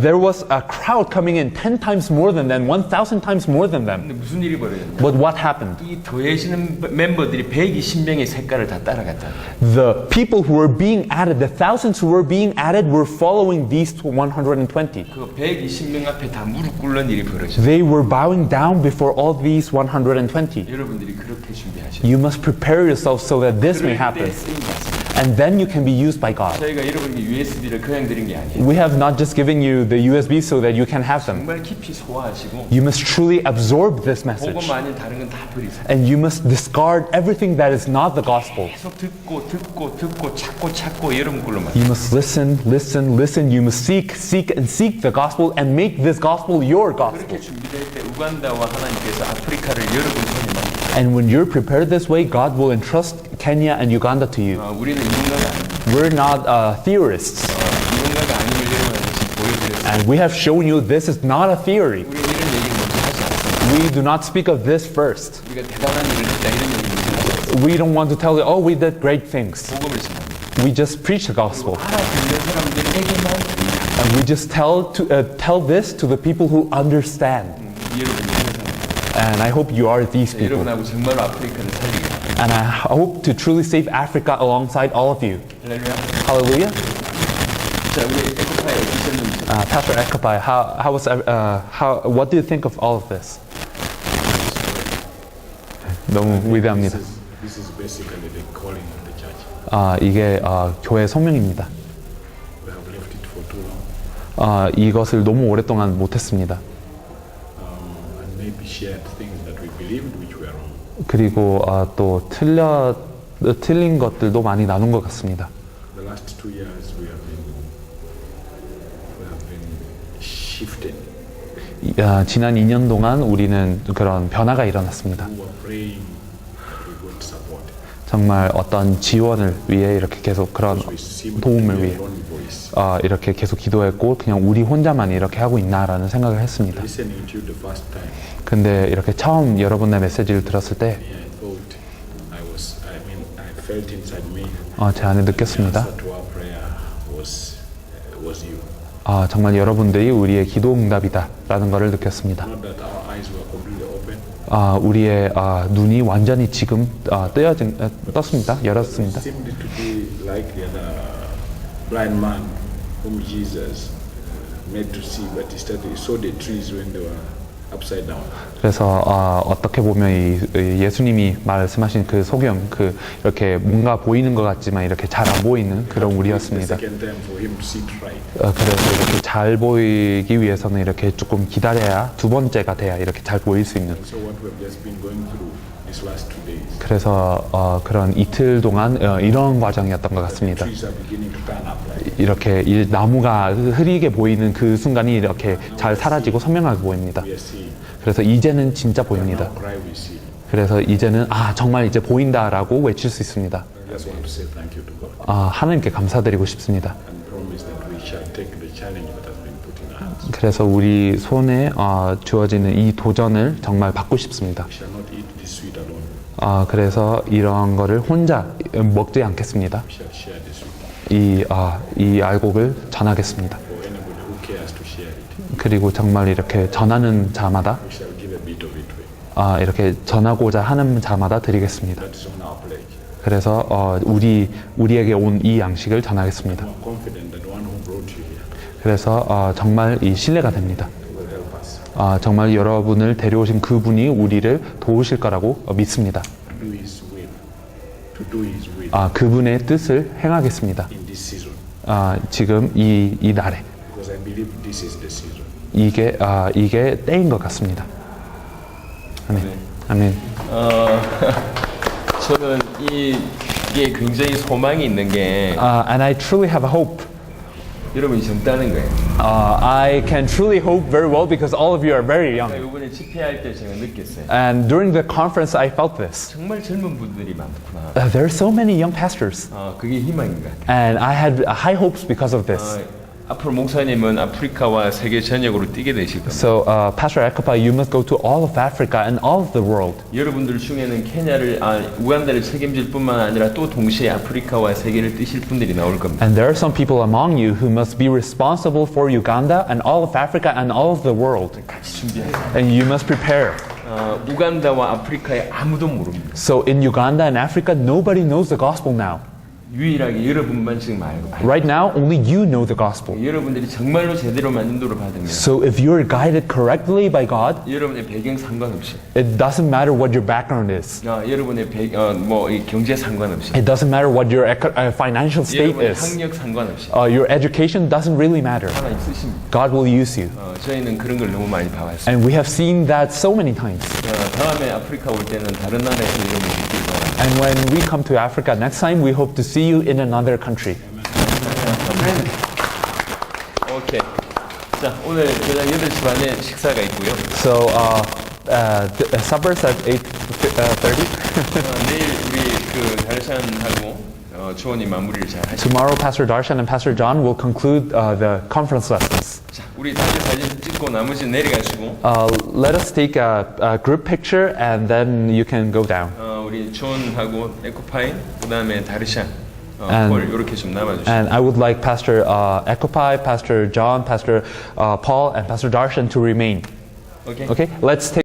there was a crowd coming in 10 times more than them, 1,000 times more than them. 근데 무슨 일이 벌어졌냐? But what happened? 이 더해지는 멤버들이 120명의 색깔을 다 따라갔다. The people who were being added, the thousands who were being added were following these 120. 그 120명 앞에 다 무릎 꿇는 일이 벌어졌어요. They were bowing down before all these 120. 여러분들이 그렇게 준비하셔야 돼요. You must prepare yourself so that this may happen. And then you can be used by God. 저희가 여러분에게 USB를 그냥 드린 게 아니에요. We have not just given you the USB so that you can have them. 정말 깊이 소화하시고 You must truly absorb this message. 복음 아닌 다른 건 다 버리세요. And you must discard everything that is not the gospel. 계속 듣고 찾고 여러분 걸로 만. You must listen. You must seek the gospel and make this gospel your gospel. 그렇게 준비될 때 우간다와 하나님께서 아프리카를 여러분 손에 맡깁니다. And when you're prepared this way, God will entrust Kenya and Uganda to you. 우리는 이론가가 아닙니다. We're not theorists. 이론가가 아님을 여러분한테 지금 보여드렸어요. And we have shown you this is not a theory. 우리는 이런 얘기를 먼저 하지 않습니다. We do not speak of this first. 우리가 대단한 일을 했다 이런 얘기를 먼저 하지 않습니다. We don't want to tell you, oh, we did great things. 복음을 전합니다. We just preach the gospel. 알아듣는 사람들에게만 And we just tell this to the people who understand. 여러분이 그런 사람입니다. And I hope you are these people. 여러분하고 정말로 아프리카를 살리겠다. And I hope to truly save Africa alongside all of you. 할렐루야. Hallelujah. 자, 우리 에코파이 어디셨는지. Pastor Ekopai, what do you think of all of this? 너무 위대합니다. This is basically the calling of the church. 이게 교회 성명입니다. We have left it for too long. 이것을 너무 오랫동안 못했습니다. And maybe shared things that we believed which were wrong. 그리고 또 틀린 것들도 많이 나눈 것 같습니다. The last 2 years we have been shifted. 지난 2년 동안 우리는 그런 변화가 일어났습니다. We were praying we got support. 정말 어떤 지원을 위해 이렇게 계속 그런 We seemed 도움을 to be 위해 a lone voice. 이렇게 계속 기도했고 그냥 우리 혼자만 이렇게 하고 있나라는 생각을 했습니다. Listening to you the first time, 근데 이렇게 처음 여러분의 메시지를 들었을 때 I thought I felt inside me. 제 안에 느꼈습니다. The answer to our prayer was you. 정말 여러분들이 우리의 기도 응답이다라는 것을 느꼈습니다. Not that our eyes were completely open. 우리의 눈이 완전히 지금 떴습니다. 열었습니다. It seemed to be like the other blind man whom Jesus made to see, but he saw the trees when they were upside down. 그래서 어떻게 보면 이 예수님이 말씀하신 그 소경 이렇게 뭔가 보이는 것 같지만 이렇게 잘 안 보이는 그런 우리였습니다. The second time for him to see it right. 그래서 이렇게 잘 보이기 위해서는 이렇게 조금 기다려야 두 번째가 돼야 이렇게 잘 보일 수 있는. So what we have just been going through these last 2 days. 그래서 그런 이틀 동안 이런 과정이었던 것 같습니다. Trees are beginning to turn up right. 이렇게 이 나무가 흐리게 보이는 그 순간이 이렇게 잘 사라지고 선명하게 보입니다. We are seeing. 그래서 이제는 진짜 보입니다. Now cry we see. 그래서 이제는 정말 이제 보인다라고 외칠 수 있습니다. I just want to say thank you to God. 하나님께 감사드리고 싶습니다. And promise that we shall take the challenge that has been put in our hands. 그래서 우리 손에 주어지는 이 도전을 정말 받고 싶습니다. We shall not eat this sweet alone. 그래서 이런 거를 혼자 먹지 않겠습니다. We shall share this with 이 알곡을 전하겠습니다. for anybody who cares to share it. 그리고 정말 이렇게 전하는 자마다 We shall give a bit of it to him. 이렇게 전하고자 하는 자마다 드리겠습니다. That is on our pledge. 그래서 우리에게 온 이 양식을 전하겠습니다. We are confident that the one who brought you here 그래서 정말 이 신뢰가 됩니다. will help us. 정말 여러분을 데려오신 그분이 우리를 도우실 거라고 믿습니다. To do his will. To do his will. 그분의 뜻을 행하겠습니다. In this season. 지금 이 날에 Because I believe this is the season. 이게 때인 것 같습니다. 아멘. 아멘. 저는 이게 굉장히 소망이 있는 게 And I truly have a hope. 여러분이 젊다는 거예요. I can truly hope very well because all of you are very young. 이번에 집회할 때 제가 느꼈어요. And during the conference, I felt this. 정말 젊은 분들이 많구나. There are so many young pastors. 그게 희망인 것 같아요. And I had high hopes because of this. 앞으로 목사님은 아프리카와 세계 전역으로 뛰게 되실 겁니다. So, Pastor Ekopa, you must go to all of Africa and all of the world. 여러분들 중에는 케냐를, 우간다를 책임질 뿐만 아니라 또 동시에 아프리카와 세계를 뛰실 분들이 나올 겁니다. And there are some people among you who must be responsible for Uganda and all of Africa and all of the world. 같이 준비하세요. And you must prepare. 우간다와 아프리카에 아무도 모릅니다. So in Uganda and Africa, nobody knows the gospel now. 유일하게 여러분만 지금 알고. Right now, only you know the gospel. 여러분들이 정말로 제대로만 인도를 받으면. So if you're guided correctly by God, 여러분의 배경 상관없이. it doesn't matter what your background is. 여러분의 경제 상관없이. It doesn't matter what your financial state 여러분의 is. 학력 상관없이. Your education doesn't really matter. 하나님 쓰십니다. God will use you. 저희는 그런 걸 너무 많이 봐왔습니다. And we have seen that so many times. 다음에 아프리카 올 때는 다른 나라에서 여러분 뵙길 바랍니다. And when we come to Africa next time, we hope to see you in another country. 오케이. 자, 오늘 저녁 8시 반에 식사가 있고요. So, supper's at 8:30. 내일 우리 다르샨하고 조원이 마무리를 잘 하시고. Tomorrow, Pastor Darshan and Pastor John will conclude the conference lessons. 자, 우리 단체 사진 찍고 나머지는 내려가시고. Let us take a group picture and then you can go down. 우리 존하고 에코파인, 그다음에 다르샨, 폴 이렇게 좀 남아주시고. And I would like Pastor Ekopai, Pastor John, Pastor Paul, and Pastor Darshan to remain. Okay. Okay. Let's take.